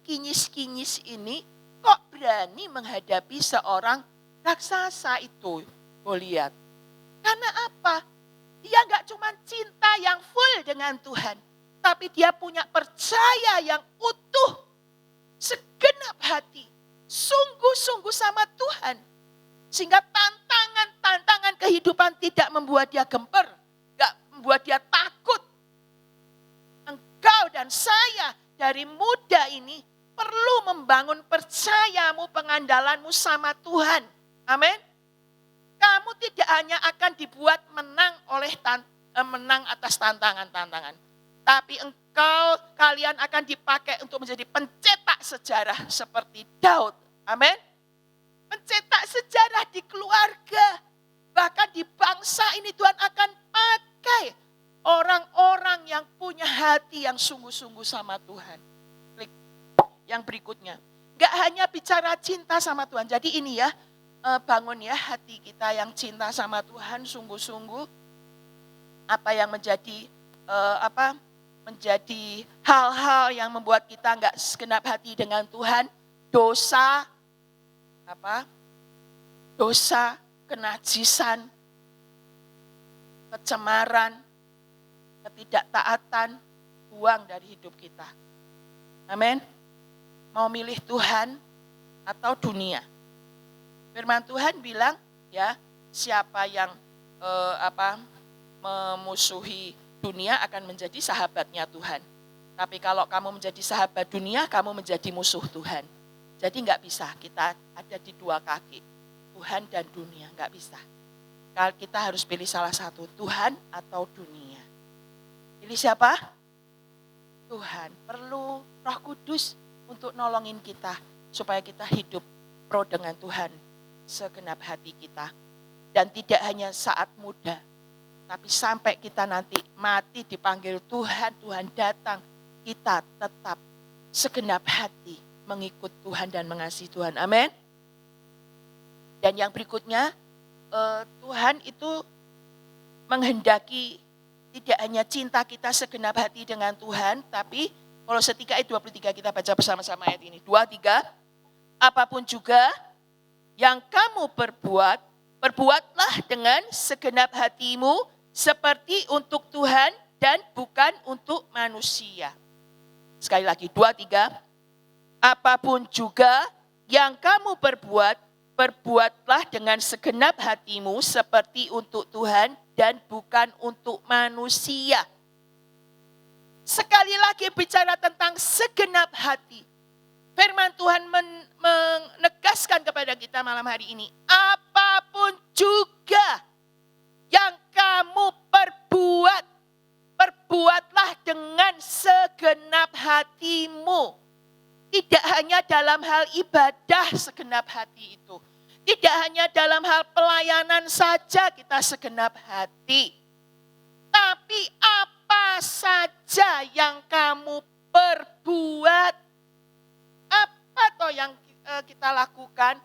kinyis-kinyis ini kok berani menghadapi seorang raksasa itu, Goliat. Karena apa? Dia gak cuma cinta yang full dengan Tuhan, tapi dia punya percaya yang utuh, segenap hati, sungguh-sungguh sama Tuhan. Sehingga tantangan kehidupan tidak membuat dia gemper, gak membuat dia takut. Engkau dan saya dari muda ini perlu membangun percayamu, pengandalanmu sama Tuhan. Amin. Kamu tidak hanya akan dibuat menang menang atas tantangan-tantangan. Tapi kalian akan dipakai untuk menjadi pencetak sejarah seperti Daud. Amin. Mencetak sejarah di keluarga. Bahkan di bangsa ini Tuhan akan pakai orang-orang yang punya hati yang sungguh-sungguh sama Tuhan. Klik yang berikutnya. Gak hanya bicara cinta sama Tuhan. Jadi ini ya, bangun ya hati kita yang cinta sama Tuhan sungguh-sungguh. Apa yang menjadi menjadi hal-hal yang membuat kita gak segenap hati dengan Tuhan. Dosa, kenajisan, kecemaran, ketidaktaatan, buang dari hidup kita. Amin. Mau milih Tuhan atau dunia? Firman Tuhan bilang, ya, siapa yang memusuhi dunia akan menjadi sahabatnya Tuhan. Tapi kalau kamu menjadi sahabat dunia, kamu menjadi musuh Tuhan. Jadi nggak bisa kita ada di dua kaki, Tuhan dan dunia, nggak bisa. Kalau kita harus pilih salah satu, Tuhan atau dunia. Pilih siapa? Tuhan. Perlu Roh Kudus untuk nolongin kita supaya kita hidup pro dengan Tuhan segenap hati kita. Dan tidak hanya saat muda, tapi sampai kita nanti mati dipanggil Tuhan, Tuhan datang, kita tetap segenap hati mengikut Tuhan dan mengasihi Tuhan. Amin. Dan yang berikutnya, Tuhan itu menghendaki tidak hanya cinta kita segenap hati dengan Tuhan, tapi Kolose 3 ayat 23 kita baca bersama-sama ayat ini. 2-3, apapun juga yang kamu perbuat, perbuatlah dengan segenap hatimu seperti untuk Tuhan dan bukan untuk manusia. Sekali lagi, 2-3, apapun juga yang kamu perbuat, perbuatlah dengan segenap hatimu seperti untuk Tuhan dan bukan untuk manusia. Sekali lagi bicara tentang segenap hati. Firman Tuhan menegaskan kepada kita malam hari ini. Apapun juga yang kamu perbuat, perbuatlah dengan segenap hatimu. Tidak hanya dalam hal ibadah segenap hati itu. Tidak hanya dalam hal pelayanan saja kita segenap hati. Tapi apa saja yang kamu perbuat. Apa toh yang kita lakukan?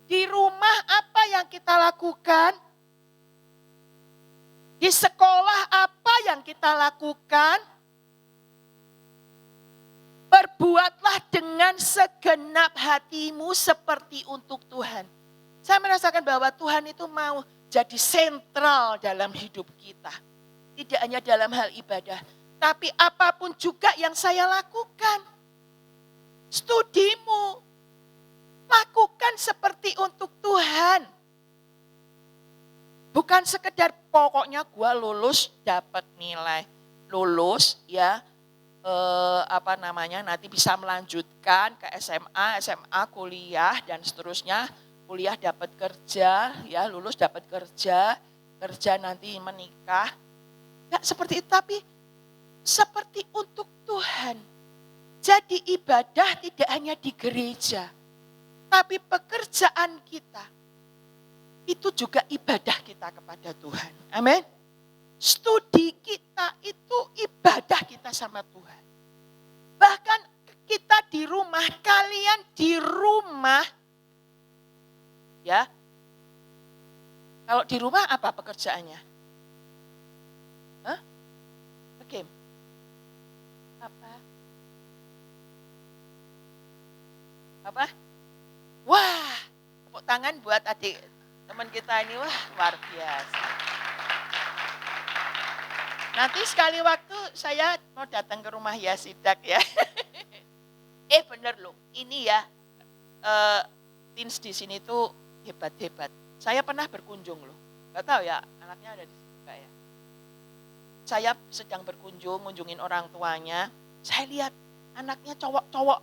Di rumah apa yang kita lakukan? Di sekolah apa yang kita lakukan? Perbuatlah dengan segenap hatimu seperti untuk Tuhan. Saya merasakan bahwa Tuhan itu mau jadi sentral dalam hidup kita. Tidak hanya dalam hal ibadah, tapi apapun juga yang saya lakukan. Studimu, Lakukan seperti untuk Tuhan. Bukan sekedar pokoknya gue lulus dapat nilai. Lulus ya nanti bisa melanjutkan ke SMA kuliah dan seterusnya. Kuliah dapat kerja, ya lulus dapat kerja nanti menikah. Enggak seperti itu, tapi seperti untuk Tuhan. Jadi ibadah tidak hanya di gereja, tapi pekerjaan kita itu juga ibadah kita kepada Tuhan. Amin. Studi kita itu ibadah kita sama Tuhan. Bahkan kita di rumah, kalian di rumah, ya. Kalau di rumah apa pekerjaannya? Hah? Oke. Apa? Wah, tepuk tangan buat adik teman kita ini, wah luar biasa. Nanti sekali waktu saya mau datang ke rumah Yasidak ya. Bener loh, ini ya teens di sini tuh hebat-hebat. Saya pernah berkunjung loh, nggak tahu ya anaknya ada di sini nggak ya. Saya sedang berkunjung, ngunjungin orang tuanya. Saya lihat anaknya cowok-cowok.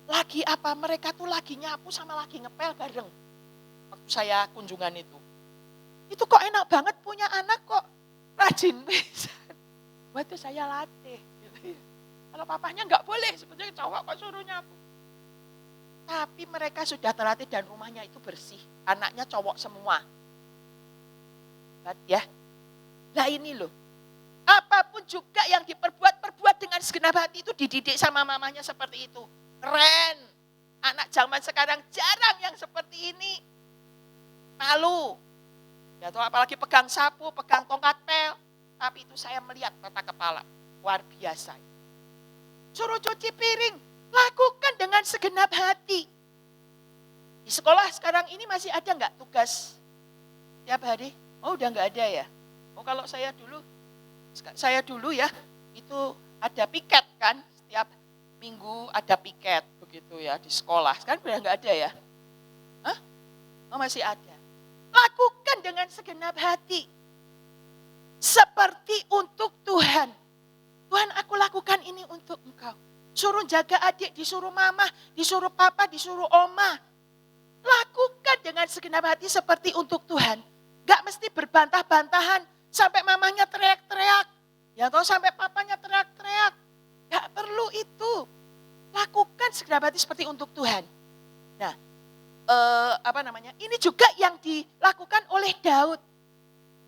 Lagi apa? Mereka tuh lagi nyapu sama lagi ngepel bareng. Waktu saya kunjungan itu. Itu kok enak banget punya anak kok rajin pisan. Waktu saya latih. Gitu ya. Kalau papahnya nggak boleh, sebetulnya cowok kok suruh nyapu. Tapi mereka sudah terlatih dan rumahnya itu bersih. Anaknya cowok semua. Ya. Nah ini loh. Apapun juga yang perbuat dengan segenap hati itu dididik sama mamanya seperti itu. Keren. Anak zaman sekarang jarang yang seperti ini. Malu. Ya tuh apalagi pegang sapu, pegang tongkat pel. Tapi itu saya melihat mata kepala. Luar biasa. Suruh cuci piring. Lakukan dengan segenap hati. Di sekolah sekarang ini masih ada nggak tugas tiap hari? Oh udah nggak ada ya. Oh kalau saya dulu ya itu ada piket kan setiap minggu ada piket begitu ya di sekolah. Sekarang udah nggak ada ya? Hah? Oh masih ada. Lakukan dengan segenap hati. Seperti untuk Tuhan. Tuhan aku lakukan ini untuk engkau. Suruh jaga adik, disuruh mama, disuruh papa, disuruh oma. Lakukan dengan segenap hati seperti untuk Tuhan. Gak mesti berbantah-bantahan sampai mamanya teriak-teriak. Ya toh sampai papanya teriak-teriak. Gak perlu itu. Lakukan segenap hati seperti untuk Tuhan. Nah, ini juga yang dilakukan oleh Daud.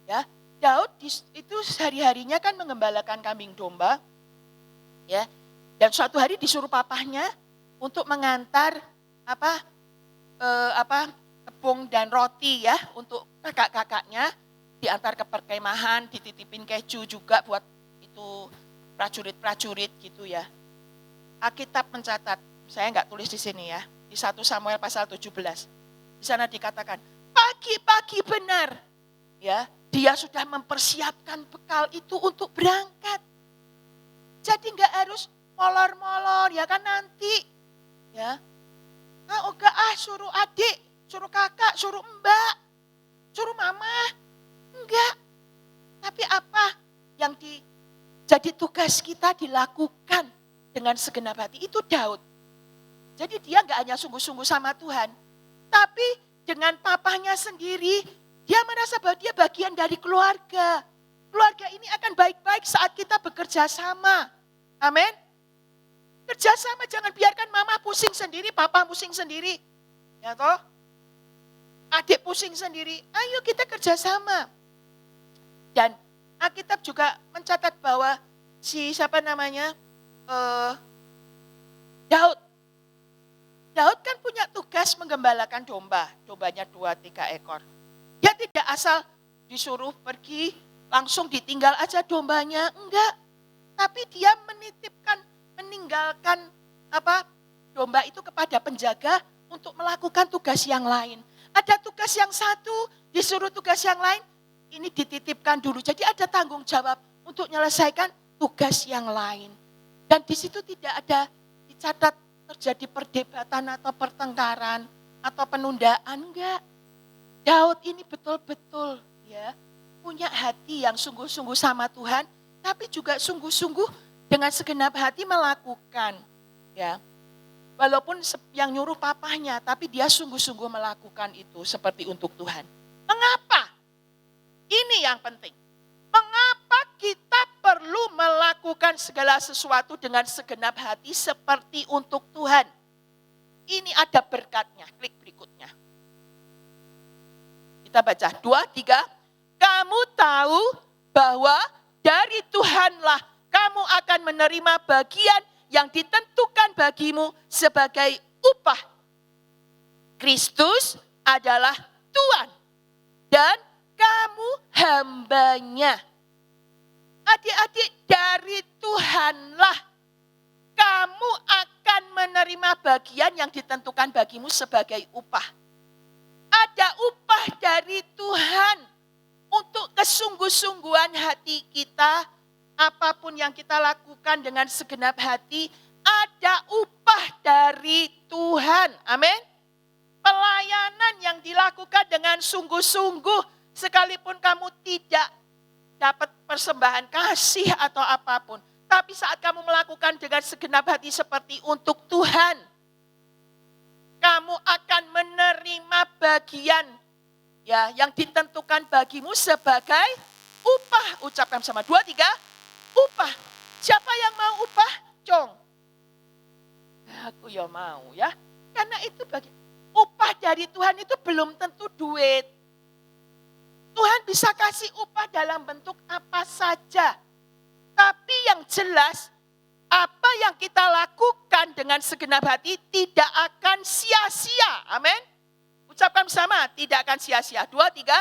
Ya, Daud itu sehari-harinya kan mengembalakan kambing domba. Ya. Dan suatu hari disuruh papahnya untuk mengantar tepung dan roti ya untuk kakak-kakaknya diantar ke perkemahan, dititipin keju juga buat itu prajurit-prajurit gitu ya. Alkitab mencatat, saya nggak tulis di sini ya, di 1 Samuel pasal 17. Di sana dikatakan, pagi-pagi benar ya, dia sudah mempersiapkan bekal itu untuk berangkat. Jadi nggak harus molor-molor ya kan nanti ya. Suruh adik, suruh kakak, suruh mbak, suruh mama. Enggak. Tapi apa yang jadi tugas kita dilakukan dengan segenap hati itu Daud. Jadi dia enggak hanya sungguh-sungguh sama Tuhan, tapi dengan papahnya sendiri dia merasa bahwa dia bagian dari keluarga. Keluarga ini akan baik-baik saat kita bekerja sama. Amin. Kerjasama, jangan biarkan mama pusing sendiri, papa pusing sendiri. Ya toh? Adik pusing sendiri, ayo kita kerjasama. Dan Alkitab juga mencatat bahwa Daud kan punya tugas menggembalakan domba. Dombanya 2-3 ekor. Dia tidak asal disuruh pergi, langsung ditinggal aja dombanya, enggak. Tapi dia meninggalkan domba itu kepada penjaga untuk melakukan tugas yang lain. Ada tugas yang satu, disuruh tugas yang lain, ini dititipkan dulu. Jadi ada tanggung jawab untuk menyelesaikan tugas yang lain. Dan di situ tidak ada dicatat terjadi perdebatan atau pertengkaran atau penundaan, enggak. Daud ini betul-betul ya punya hati yang sungguh-sungguh sama Tuhan, tapi juga sungguh-sungguh dengan segenap hati melakukan ya. Walaupun yang nyuruh papahnya, tapi dia sungguh-sungguh melakukan itu seperti untuk Tuhan. Mengapa? Ini yang penting. Mengapa kita perlu melakukan segala sesuatu dengan segenap hati seperti untuk Tuhan? Ini ada berkatnya. Klik berikutnya. Kita baca 2, 3. Kamu tahu bahwa dari Tuhanlah kamu akan menerima bagian yang ditentukan bagimu sebagai upah. Kristus adalah Tuhan dan kamu hambanya. Adik-adik, dari Tuhanlah kamu akan menerima bagian yang ditentukan bagimu sebagai upah. Ada upah dari Tuhan untuk kesungguh-sungguhan hati kita. Apapun yang kita lakukan dengan segenap hati, ada upah dari Tuhan. Amin. Pelayanan yang dilakukan dengan sungguh-sungguh, sekalipun kamu tidak dapat persembahan kasih atau apapun, tapi saat kamu melakukan dengan segenap hati seperti untuk Tuhan, kamu akan menerima bagian ya yang ditentukan bagimu sebagai upah. Ucapkan sama 2, 3. Upah. Siapa yang mau upah? Cong. Aku ya mau ya. Karena itu upah dari Tuhan itu belum tentu duit. Tuhan bisa kasih upah dalam bentuk apa saja. Tapi yang jelas, apa yang kita lakukan dengan segenap hati tidak akan sia-sia. Amin. Ucapkan bersama, tidak akan sia-sia. 2, 3.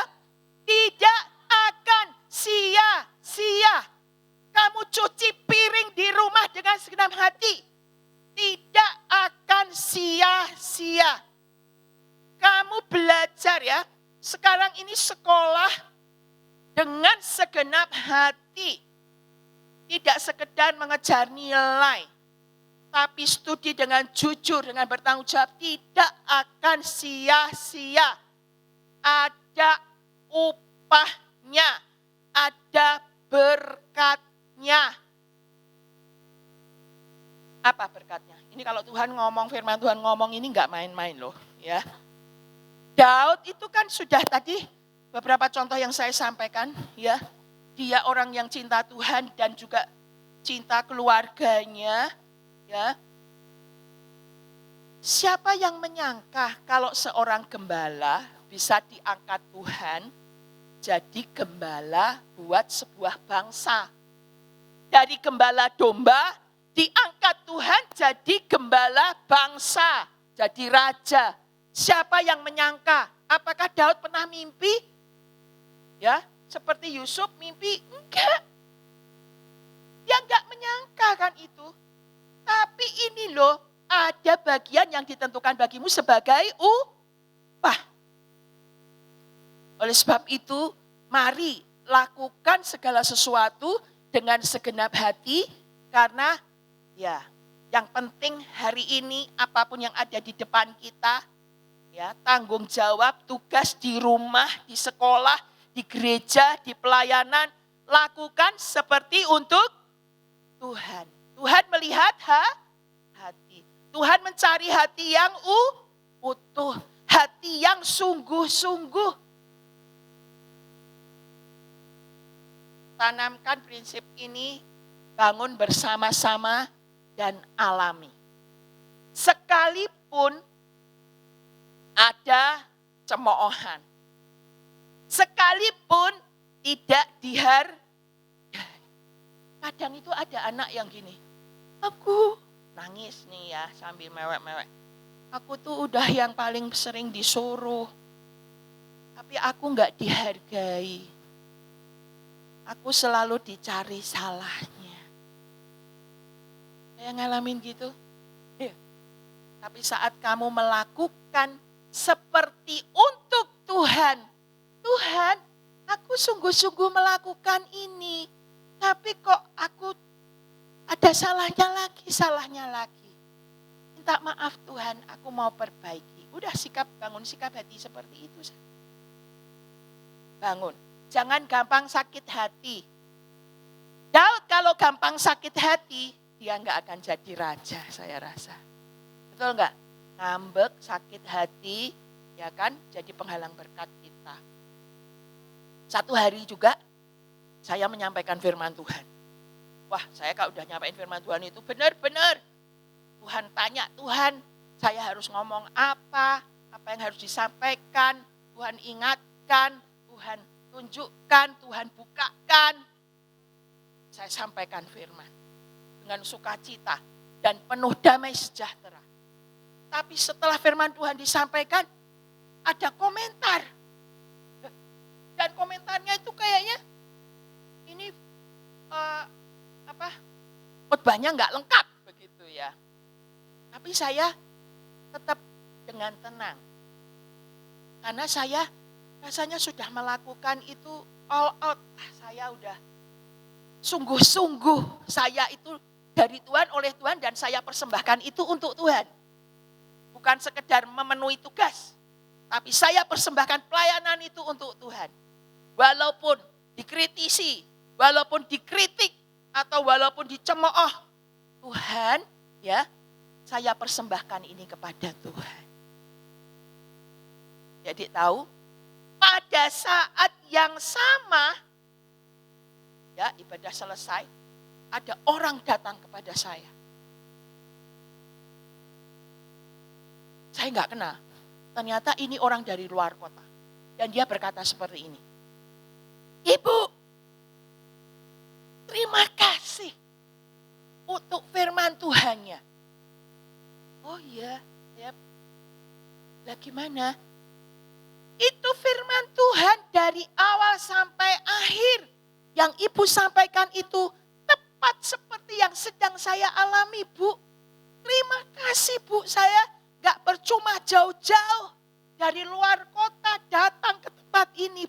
Tidak akan sia-sia. Kamu cuci piring di rumah dengan segenap hati, tidak akan sia-sia. Kamu belajar ya, sekarang ini sekolah dengan segenap hati. Tidak sekedar mengejar nilai, tapi studi dengan jujur, dengan bertanggung jawab, tidak akan sia-sia. Ada upahnya, ada berkat. Apa berkatnya? Ini kalau Tuhan ngomong, firman Tuhan ngomong ini enggak main-main loh ya. Daud itu kan sudah tadi beberapa contoh yang saya sampaikan ya. Dia orang yang cinta Tuhan dan juga cinta keluarganya ya. Siapa yang menyangka kalau seorang gembala bisa diangkat Tuhan jadi gembala buat sebuah bangsa. Dari gembala domba diangkat Tuhan jadi gembala bangsa, jadi raja. Siapa yang menyangka? Apakah Daud pernah mimpi? Ya, seperti Yusuf mimpi? Enggak. Dia enggak menyangka kan itu. Tapi ini loh, ada bagian yang ditentukan bagimu sebagai upah. Oleh sebab itu, mari lakukan segala sesuatu dengan segenap hati, karena ya yang penting hari ini apapun yang ada di depan kita, ya tanggung jawab, tugas di rumah, di sekolah, di gereja, di pelayanan, lakukan seperti untuk Tuhan. Tuhan melihat hati. Tuhan mencari hati yang utuh, hati yang sungguh-sungguh. Tanamkan prinsip ini, bangun bersama-sama dan alami. Sekalipun ada cemoohan, sekalipun tidak dihargai. Kadang itu ada anak yang gini, aku nangis nih ya sambil mewek-mewek. Aku tuh udah yang paling sering disuruh, tapi aku gak dihargai. Aku selalu dicari salahnya. Saya ngalamin gitu. Ya. Tapi saat kamu melakukan seperti untuk Tuhan. Tuhan, aku sungguh-sungguh melakukan ini. Tapi kok aku ada salahnya lagi. minta maaf Tuhan, aku mau perbaiki. Udah bangun sikap hati seperti itu. Bangun, jangan gampang sakit hati. Daud kalau gampang sakit hati, dia nggak akan jadi raja, saya rasa. Betul nggak? Ngambek, sakit hati, ya kan, jadi penghalang berkat kita. Satu hari juga saya menyampaikan firman Tuhan. Wah, saya kalau udah nyampaikan firman Tuhan itu benar-benar. Tuhan tanya, Tuhan saya harus ngomong apa yang harus disampaikan, Tuhan ingatkan, Tuhan tunjukkan, Tuhan bukakan. Saya sampaikan firman dengan sukacita dan penuh damai sejahtera. Tapi setelah firman Tuhan disampaikan, ada komentar. Dan komentarnya itu kayaknya ini khotbahnya nggak lengkap begitu ya. Tapi saya tetap dengan tenang. Karena saya rasanya sudah melakukan itu all out. Saya udah sungguh-sungguh, saya itu dari Tuhan, oleh Tuhan, dan saya persembahkan itu untuk Tuhan. Bukan sekedar memenuhi tugas, tapi saya persembahkan pelayanan itu untuk Tuhan. Walaupun dikritisi, walaupun dikritik, atau walaupun dicemooh, Tuhan, ya, saya persembahkan ini kepada Tuhan. Jadi tahu, pada saat yang sama, ya, ibadah selesai, ada orang datang kepada saya. Saya nggak kenal. Ternyata ini orang dari luar kota. Dan dia berkata seperti ini. Ibu, terima kasih untuk firman Tuhannya. Oh iya, ya. Lah gimana? Itu firman Tuhan dari awal sampai akhir. Yang ibu sampaikan itu tepat seperti yang sedang saya alami, Bu. Terima kasih, Bu. Saya gak percuma jauh-jauh dari luar kota datang ke tempat ini.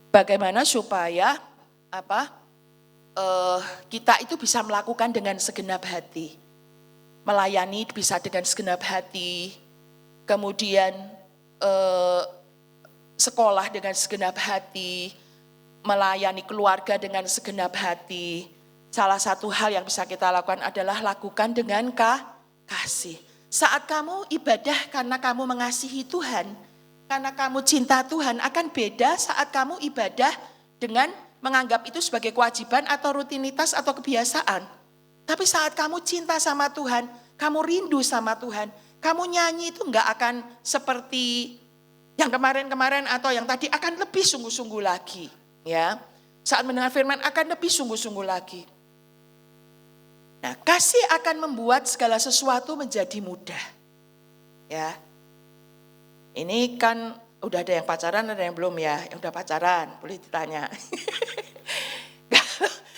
Bagaimana supaya kita itu bisa melakukan dengan segenap hati, melayani bisa dengan segenap hati, kemudian sekolah dengan segenap hati, melayani keluarga dengan segenap hati. Salah satu hal yang bisa kita lakukan adalah lakukan dengan kasih. Saat kamu ibadah karena kamu mengasihi Tuhan, karena kamu cinta Tuhan, akan beda saat kamu ibadah dengan menganggap itu sebagai kewajiban atau rutinitas atau kebiasaan. Tapi saat kamu cinta sama Tuhan, kamu rindu sama Tuhan, kamu nyanyi itu enggak akan seperti yang kemarin-kemarin atau yang tadi, akan lebih sungguh-sungguh lagi. Ya, saat mendengar firman akan lebih sungguh-sungguh lagi. Nah, kasih akan membuat segala sesuatu menjadi mudah. Ya, ini kan udah ada yang pacaran, ada yang belum ya. Yang udah pacaran, boleh ditanya.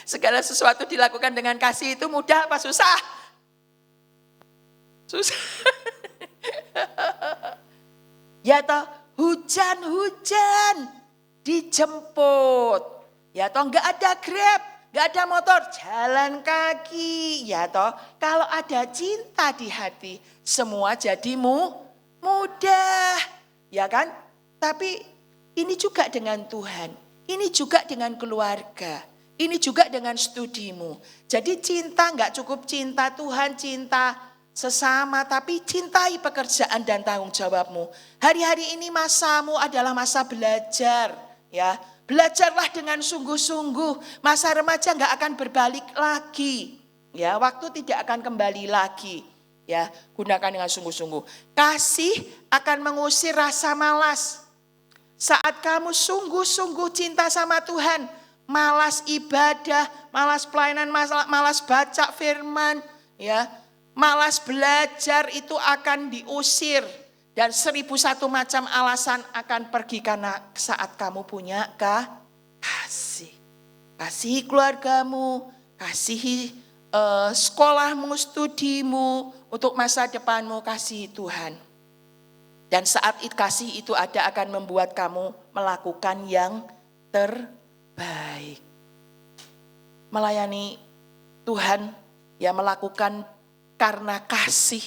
Segala sesuatu dilakukan dengan kasih itu mudah apa susah? Susah. Ya toh, hujan-hujan dijemput. Ya toh, enggak ada Grab, enggak ada motor, jalan kaki. Ya toh, kalau ada cinta di hati, semua jadi mudah. Ya kan? Tapi ini juga dengan Tuhan, ini juga dengan keluarga, ini juga dengan studimu. Jadi cinta enggak cukup cinta Tuhan, cinta sesama, tapi cintai pekerjaan dan tanggung jawabmu. Hari-hari ini masamu adalah masa belajar, ya. Belajarlah dengan sungguh-sungguh. Masa remaja enggak akan berbalik lagi, ya. Waktu tidak akan kembali lagi, ya. Gunakan dengan sungguh-sungguh. Kasih akan mengusir rasa malas. Saat kamu sungguh-sungguh cinta sama Tuhan, malas ibadah, malas pelayanan, malas baca firman, ya, malas belajar itu akan diusir. Dan 1001 macam alasan akan pergi karena saat kamu punya kasih. Kasihi keluargamu, kasihi sekolahmu, studimu, untuk masa depanmu, kasihi Tuhan. Dan saat kasih itu ada akan membuat kamu melakukan yang terbaik. Melayani Tuhan, ya, melakukan karena kasih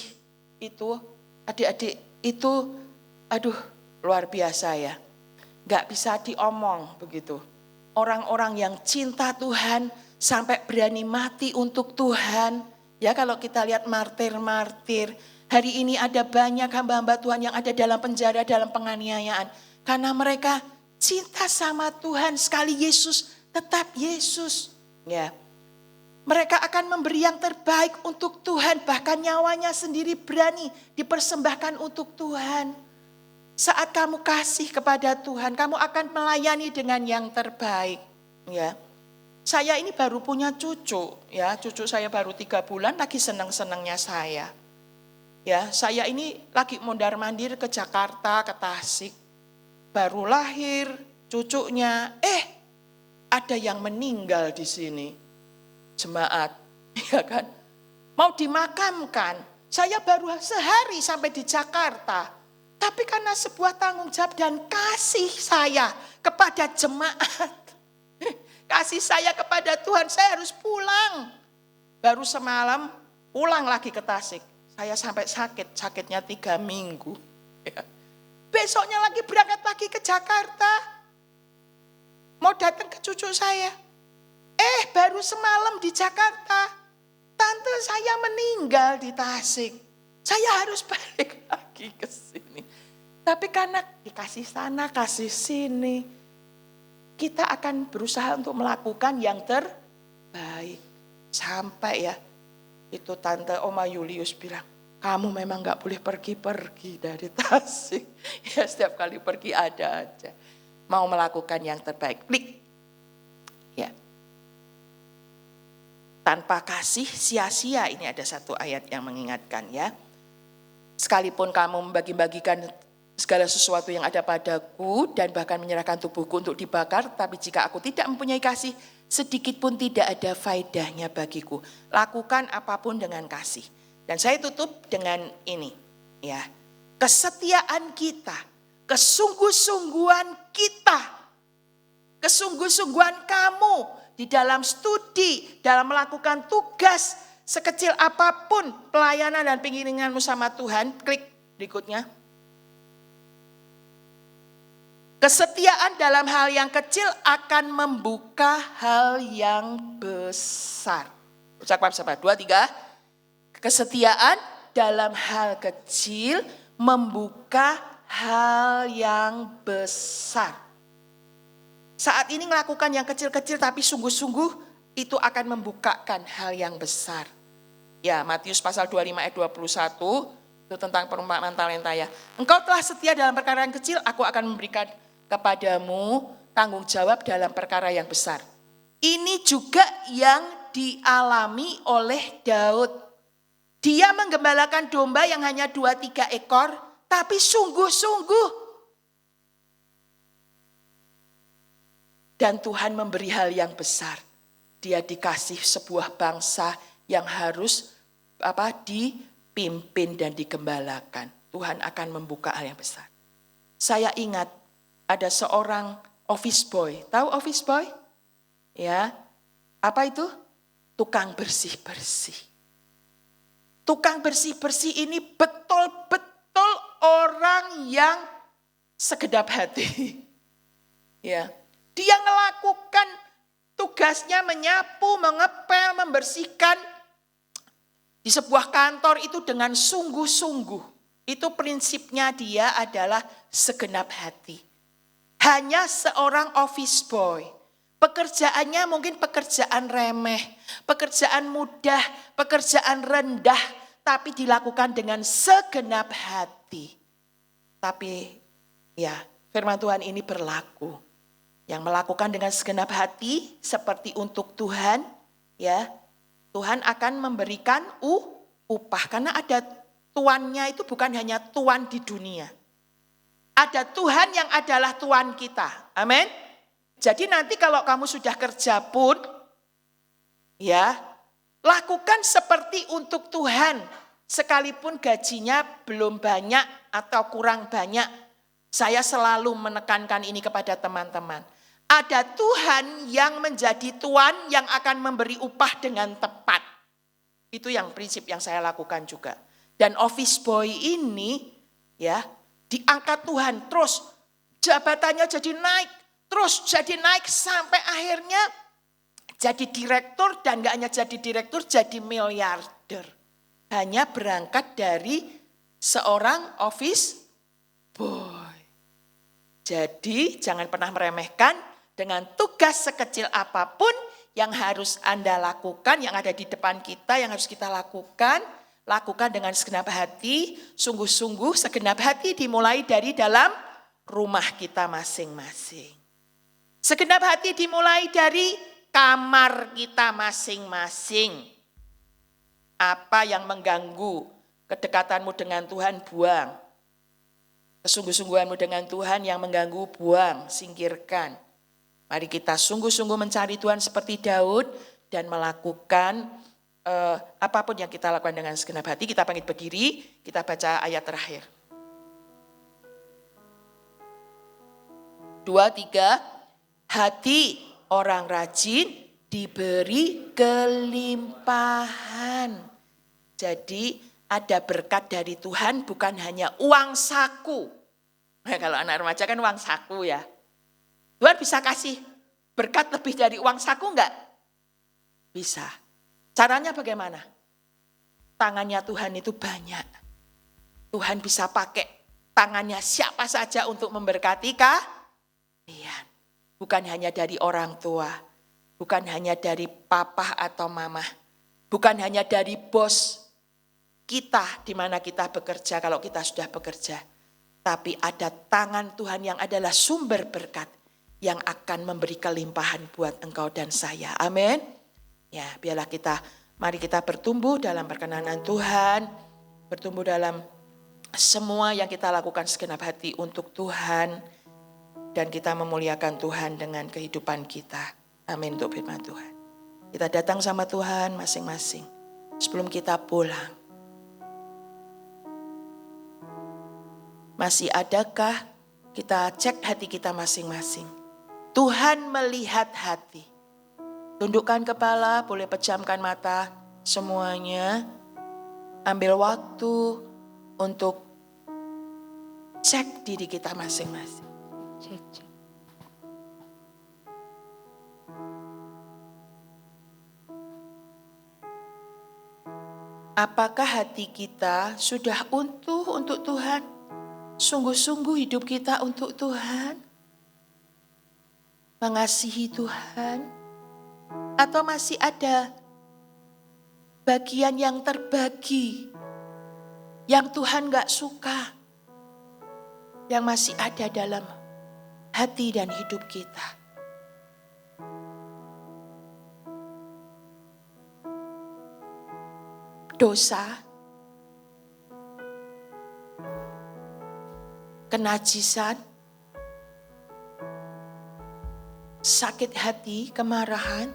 itu, adik-adik, itu luar biasa ya. Gak bisa diomong begitu. Orang-orang yang cinta Tuhan sampai berani mati untuk Tuhan. Ya, kalau kita lihat martir-martir, hari ini ada banyak hamba-hamba Tuhan yang ada dalam penjara, dalam penganiayaan. Karena mereka cinta sama Tuhan, sekali Yesus, tetap Yesus. Ya. Mereka akan memberi yang terbaik untuk Tuhan, bahkan nyawanya sendiri berani dipersembahkan untuk Tuhan. Saat kamu kasih kepada Tuhan, kamu akan melayani dengan yang terbaik. Ya. Saya ini baru punya cucu, ya, cucu saya baru 3 bulan, lagi senang-senangnya saya. Ya, saya ini lagi mondar-mandir ke Jakarta, ke Tasik. Baru lahir cucunya, ada yang meninggal di sini. Jemaat, ya kan? Mau dimakamkan. Saya baru sehari sampai di Jakarta. Tapi karena sebuah tanggung jawab dan kasih saya kepada jemaat, kasih saya kepada Tuhan, saya harus pulang. Baru semalam pulang lagi ke Tasik. Saya sampai sakitnya 3 minggu. Ya. Besoknya lagi berangkat lagi ke Jakarta. Mau datang ke cucu saya. Baru semalam di Jakarta, tante saya meninggal di Tasik. Saya harus balik lagi ke sini. Tapi karena dikasih sana, kasih sini, kita akan berusaha untuk melakukan yang terbaik. Sampai ya, itu tante Oma Julius bilang, kamu memang gak boleh pergi-pergi dari Tasik. Ya, setiap kali pergi ada aja. Mau melakukan yang terbaik. Klik. Ya. Tanpa kasih sia-sia, ini ada satu ayat yang mengingatkan ya. Sekalipun kamu membagi-bagikan segala sesuatu yang ada padaku dan bahkan menyerahkan tubuhku untuk dibakar, tapi jika aku tidak mempunyai kasih, sedikit pun tidak ada faedahnya bagiku. Lakukan apapun dengan kasih. Dan saya tutup dengan ini ya. Kesetiaan kita, kesungguh-sungguhan kita, kesungguh-sungguhan kamu di dalam studi, dalam melakukan tugas sekecil apapun pelayanan dan pengiringanmu sama Tuhan. Klik berikutnya. Kesetiaan dalam hal yang kecil akan membuka hal yang besar. Ucapkan bersama, 2, 3. Kesetiaan dalam hal kecil membuka hal yang besar. Saat ini melakukan yang kecil-kecil tapi sungguh-sungguh itu akan membukakan hal yang besar. Ya, Matius pasal 25 ayat 21 itu tentang perumpamaan talenta ya. Engkau telah setia dalam perkara yang kecil, aku akan memberikan kepadamu tanggung jawab dalam perkara yang besar. Ini juga yang dialami oleh Daud. Dia menggembalakan domba yang hanya 2-3 ekor, tapi sungguh-sungguh. Dan Tuhan memberi hal yang besar. Dia dikasih sebuah bangsa yang harus dipimpin dan digembalakan. Tuhan akan membuka hal yang besar. Saya ingat ada seorang office boy. Tahu office boy? Ya. Apa itu? Tukang bersih-bersih. Tukang bersih-bersih ini betul-betul orang yang segenap hati. Ya. Dia melakukan tugasnya menyapu, mengepel, membersihkan di sebuah kantor itu dengan sungguh-sungguh. Itu prinsipnya dia adalah segenap hati. Hanya seorang office boy. Pekerjaannya mungkin pekerjaan remeh, pekerjaan mudah, pekerjaan rendah, tapi dilakukan dengan segenap hati. Tapi ya, firman Tuhan ini berlaku. Yang melakukan dengan segenap hati seperti untuk Tuhan, ya, Tuhan akan memberikan upah. Karena ada tuannya itu bukan hanya tuan di dunia. Ada Tuhan yang adalah tuan kita. Amin. Jadi nanti kalau kamu sudah kerja pun, ya, lakukan seperti untuk Tuhan. Sekalipun gajinya belum banyak atau kurang banyak. Saya selalu menekankan ini kepada teman-teman. Ada Tuhan yang menjadi tuan yang akan memberi upah dengan tepat. Itu yang prinsip yang saya lakukan juga. Dan office boy ini, ya, diangkat Tuhan terus jabatannya jadi naik. Terus jadi naik sampai akhirnya jadi direktur dan gak hanya jadi direktur, jadi miliarder. Hanya berangkat dari seorang office boy. Jadi jangan pernah meremehkan dengan tugas sekecil apapun yang harus Anda lakukan, yang ada di depan kita, yang harus kita lakukan. Lakukan dengan segenap hati, sungguh-sungguh segenap hati dimulai dari dalam rumah kita masing-masing. Segenap hati dimulai dari kamar kita masing-masing. Apa yang mengganggu kedekatanmu dengan Tuhan, buang. Kesungguh-sungguhanmu dengan Tuhan yang mengganggu, buang, singkirkan. Mari kita sungguh-sungguh mencari Tuhan seperti Daud dan melakukan apapun yang kita lakukan dengan segenap hati. Kita bangkit berdiri, kita baca ayat terakhir. 2, 3. Hati orang rajin diberi kelimpahan. Jadi ada berkat dari Tuhan bukan hanya uang saku. Nah, kalau anak remaja kan uang saku ya. Tuhan bisa kasih berkat lebih dari uang saku enggak? Bisa. Caranya bagaimana? Tangannya Tuhan itu banyak. Tuhan bisa pakai tangannya siapa saja untuk memberkati kalian. Bukan hanya dari orang tua, bukan hanya dari papa atau mama, bukan hanya dari bos kita di mana kita bekerja kalau kita sudah bekerja. Tapi ada tangan Tuhan yang adalah sumber berkat yang akan memberi kelimpahan buat engkau dan saya. Amin. Ya, biarlah mari kita bertumbuh dalam perkenanan Tuhan, bertumbuh dalam semua yang kita lakukan segenap hati untuk Tuhan. Dan kita memuliakan Tuhan dengan kehidupan kita. Amin untuk firman Tuhan. Kita datang sama Tuhan masing-masing. Sebelum kita pulang. Masih adakah kita cek hati kita masing-masing. Tuhan melihat hati. Tundukkan kepala, boleh pejamkan mata semuanya. Ambil waktu untuk cek diri kita masing-masing. Cek. Apakah hati kita sudah utuh untuk Tuhan? Sungguh-sungguh hidup kita untuk Tuhan? Mengasihi Tuhan? Atau masih ada bagian yang terbagi, yang Tuhan gak suka, yang masih ada dalam hati dan hidup kita. Dosa, kenajisan, sakit hati, kemarahan,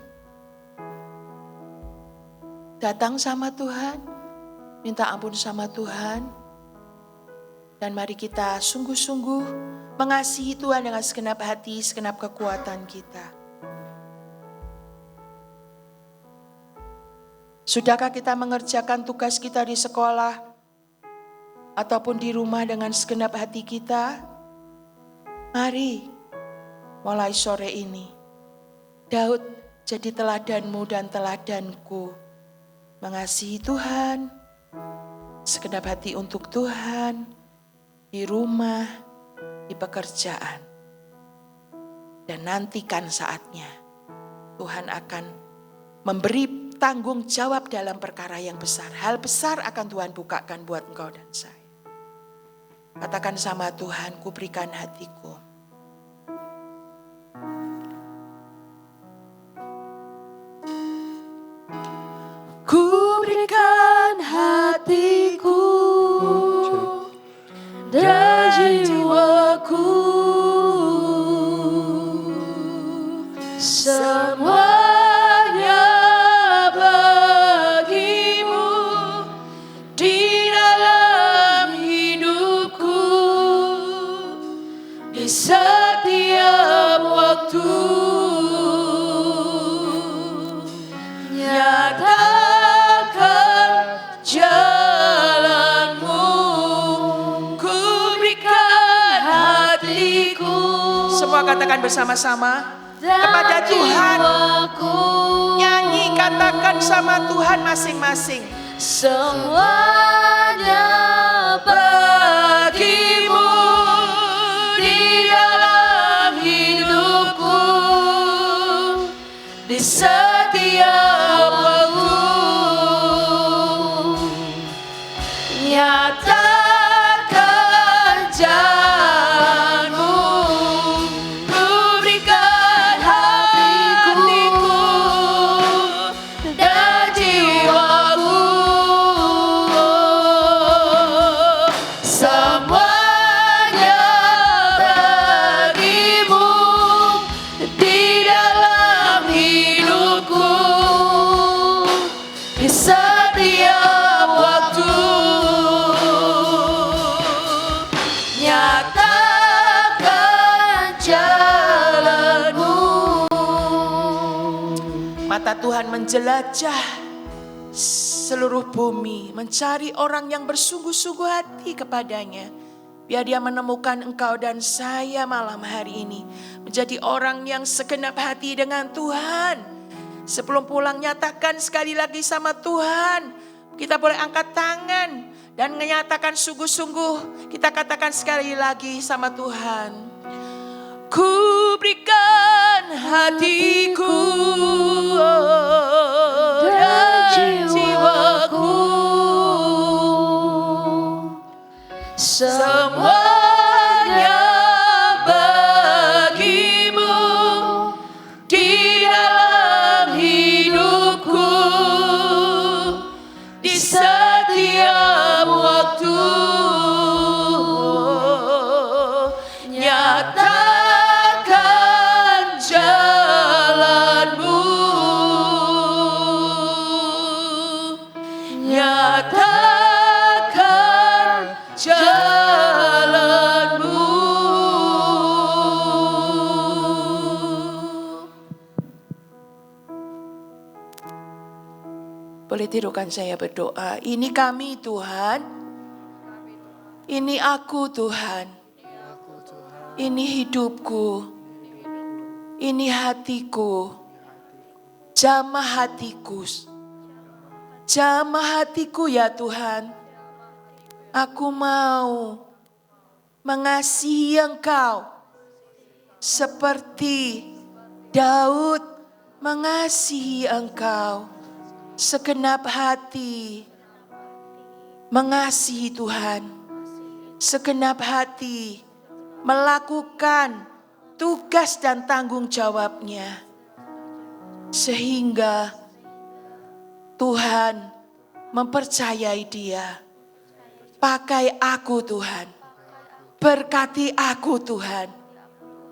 datang sama Tuhan, minta ampun sama Tuhan, dan mari kita sungguh-sungguh mengasihi Tuhan dengan segenap hati, segenap kekuatan kita. Sudahkah kita mengerjakan tugas kita di sekolah ataupun di rumah dengan segenap hati kita? Mari, mulai sore ini, Daud jadi teladanmu dan teladanku. Mengasihi Tuhan, segenap hati untuk Tuhan, di rumah, di pekerjaan. Dan nantikan saatnya, Tuhan akan memberi tanggung jawab dalam perkara yang besar. Hal besar akan Tuhan bukakan buat engkau dan saya. Katakan sama Tuhan, ku berikan hatiku. Ku berikan hatiku dan jiwaku, semuanya bagimu di dalam hidupku, di setiap waktu. Nyatakan jalanmu, ku berikan hatiku. Semua katakan bersama-sama kepada Tuhan. Nyanyi, katakan sama Tuhan masing-masing. Semuanya bagimu di dalam hidupku, di setiap waktu. Nyatakan jalanmu, ku berikan hatiku dan jiwaku, semuanya bagimu di dalam hidupku, di setiap waktu. Nyatakan jalanmu. Mata Tuhan menjelajah seluruh bumi, mencari orang yang bersungguh-sungguh hati kepadanya. Biar dia menemukan engkau dan saya malam hari ini menjadi orang yang segenap hati dengan Tuhan. Sebelum pulang, nyatakan sekali lagi sama Tuhan. Kita boleh angkat tangan dan menyatakan sungguh-sungguh. Kita katakan sekali lagi sama Tuhan. Ku berikan hatiku dan jiwaku, semuanya bagimu di dalam hidupku, di setiap waktu. Nyatakan jalanmu, nyatakan jalanmu. Boleh tirukan saya berdoa. Ini kami Tuhan, ini aku Tuhan, ini hidupku, ini hatiku, jamah hatiku, jamah hatiku ya Tuhan. Aku mau mengasihi Engkau seperti Daud mengasihi Engkau segenap hati. Mengasihi Tuhan segenap hati, melakukan tugas dan tanggung jawabnya. Sehingga Tuhan mempercayai dia. Pakai aku Tuhan, berkati aku Tuhan,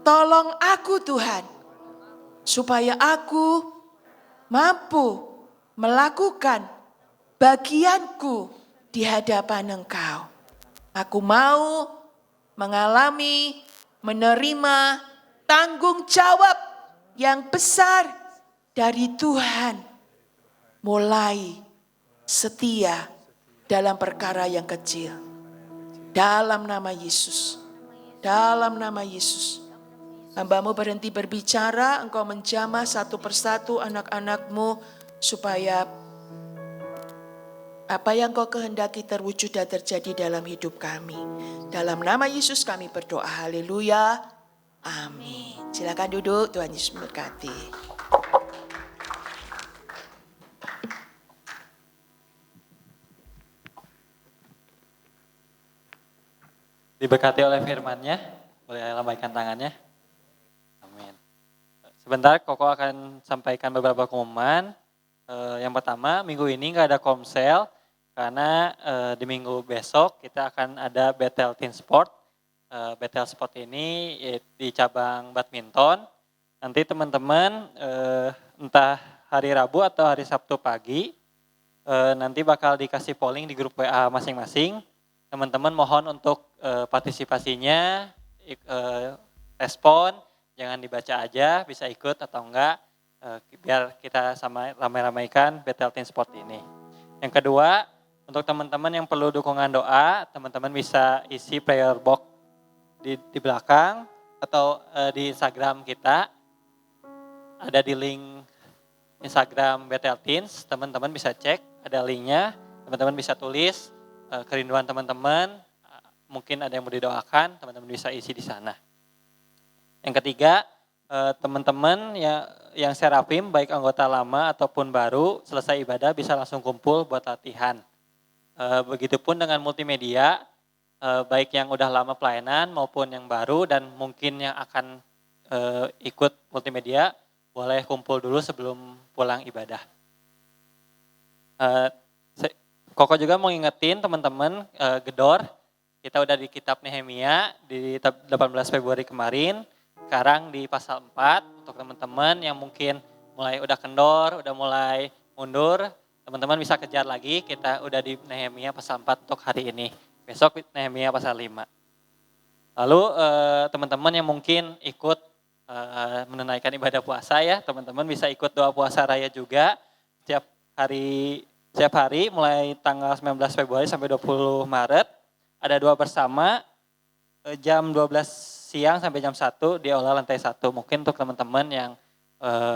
tolong aku Tuhan, supaya aku mampu melakukan bagianku di hadapan Engkau. Aku mau mengalami, menerima tanggung jawab yang besar dari Tuhan. Mulai setia dalam perkara yang kecil. Dalam nama Yesus. Dalam nama Yesus. Hamba-Mu berhenti berbicara, Engkau menjamah satu persatu anak-anak-Mu supaya apa yang Kau kehendaki terwujud dan terjadi dalam hidup kami. Dalam nama Yesus kami berdoa. Haleluya. Amin. Silakan duduk, Tuhan Yesus memberkati. Diberkati oleh firman-Nya, boleh lambaikan tangannya. Amin. Sebentar, Koko akan sampaikan beberapa pengumuman. Yang pertama, minggu ini nggak ada komsel, karena di minggu besok kita akan ada Bethel Teen Sport. Bethel Sport ini di cabang badminton. Nanti teman-teman entah hari Rabu atau hari Sabtu pagi, nanti bakal dikasih polling di grup WA masing-masing. Teman-teman mohon untuk partisipasinya, respon, jangan dibaca aja, bisa ikut atau enggak, biar kita sama ramai-ramaikan Bethel Teen Sport ini. Yang kedua, untuk teman-teman yang perlu dukungan doa, teman-teman bisa isi prayer box di belakang atau di Instagram kita, ada di link Instagram Bethel Teens, teman-teman bisa cek, ada linknya, teman-teman bisa tulis kerinduan teman-teman, mungkin ada yang mau didoakan, teman-teman bisa isi di sana. Yang ketiga, teman-teman yang serafim, baik anggota lama ataupun baru, selesai ibadah bisa langsung kumpul buat latihan. Begitupun dengan multimedia, baik yang udah lama pelayanan maupun yang baru dan mungkin yang akan ikut multimedia, boleh kumpul dulu sebelum pulang ibadah. Koko juga mau ngingetin teman-teman Gedor, kita udah di kitab Nehemia di 18 Februari kemarin, sekarang di pasal 4 untuk teman-teman yang mungkin mulai udah kendor, udah mulai mundur, teman-teman bisa kejar lagi, kita udah di Nehemia pasal 4 untuk hari ini, besok Nehemia pasal 5. Lalu teman-teman yang mungkin ikut menunaikan ibadah puasa ya, teman-teman bisa ikut doa puasa raya juga setiap hari mulai tanggal 19 Februari sampai 20 Maret. Ada doa bersama jam 12 siang sampai jam 1 di aula lantai 1. Mungkin untuk teman-teman yang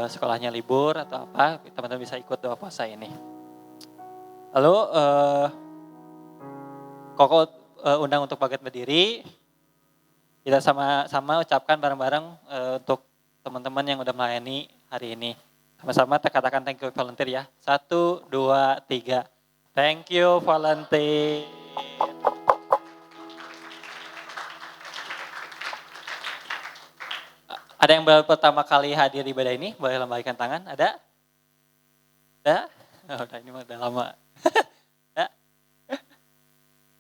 sekolahnya libur atau apa, teman-teman bisa ikut doa puasa ini. Lalu Koko undang untuk bangkit berdiri. Kita sama-sama ucapkan bareng-bareng untuk teman-teman yang udah melayani hari ini. Sama-sama katakan thank you volunteer ya. 1, 2, 3. Thank you volunteer. Ada yang baru pertama kali hadir di ibadah ini? Boleh lambaikan tangan? Ada? Ada? Oh, udah ini udah lama. Ada?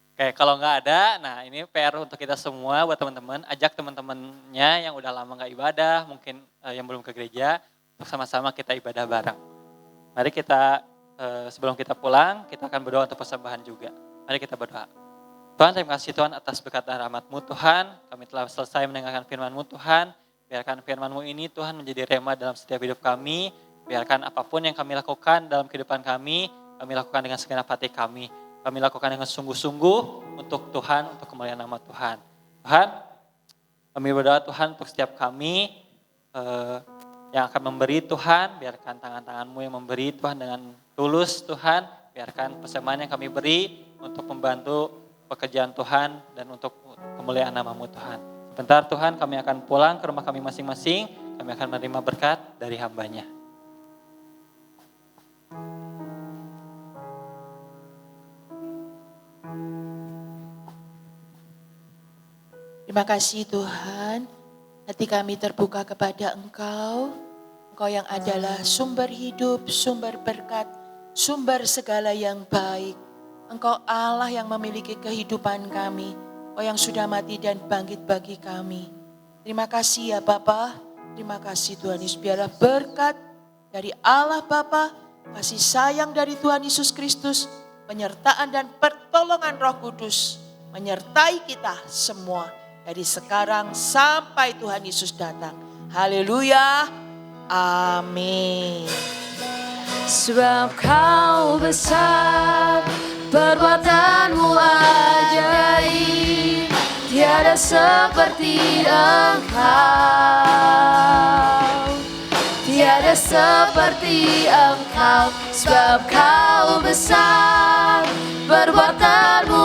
Oke, kalau nggak ada, nah ini PR untuk kita semua buat teman-teman. Ajak teman-temannya yang udah lama nggak ibadah, mungkin yang belum ke gereja, untuk sama-sama kita ibadah bareng. Mari kita sebelum kita pulang, kita akan berdoa untuk persembahan juga. Mari kita berdoa. Tuhan, terima kasih Tuhan atas berkat dan rahmat-Mu Tuhan. Kami telah selesai mendengarkan firman-Mu Tuhan. Biarkan firman-Mu ini Tuhan menjadi rema dalam setiap hidup kami. Biarkan apapun yang kami lakukan dalam kehidupan kami lakukan dengan segenap hati kami. Kami lakukan dengan sungguh-sungguh untuk Tuhan, untuk kemuliaan nama Tuhan. Tuhan, kami berdoa Tuhan untuk setiap kami yang akan memberi Tuhan, biarkan tangan-tangan-Mu yang memberi Tuhan dengan tulus Tuhan, biarkan persembahan yang kami beri untuk membantu pekerjaan Tuhan dan untuk kemuliaan nama-Mu Tuhan. Sebentar Tuhan kami akan pulang ke rumah kami masing-masing, kami akan menerima berkat dari hamba-Nya. Terima kasih Tuhan, hati kami terbuka kepada Engkau. Engkau yang adalah sumber hidup, sumber berkat, sumber segala yang baik. Engkau Allah yang memiliki kehidupan kami. Engkau yang sudah mati dan bangkit bagi kami. Terima kasih ya Bapa. Terima kasih Tuhan Yesus. Biarlah berkat dari Allah Bapa, kasih sayang dari Tuhan Yesus Kristus, penyertaan dan pertolongan Roh Kudus menyertai kita semua dari sekarang sampai Tuhan Yesus datang. Haleluya. Amin. Sebab Kau besar, perbuatanmu ajaib, tiada seperti Engkau, tiada seperti Engkau. Sebab Kau besar, perbuatanmu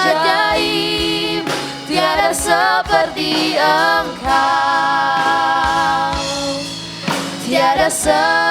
ajaib, tiada seperti Engkau, tiada seperti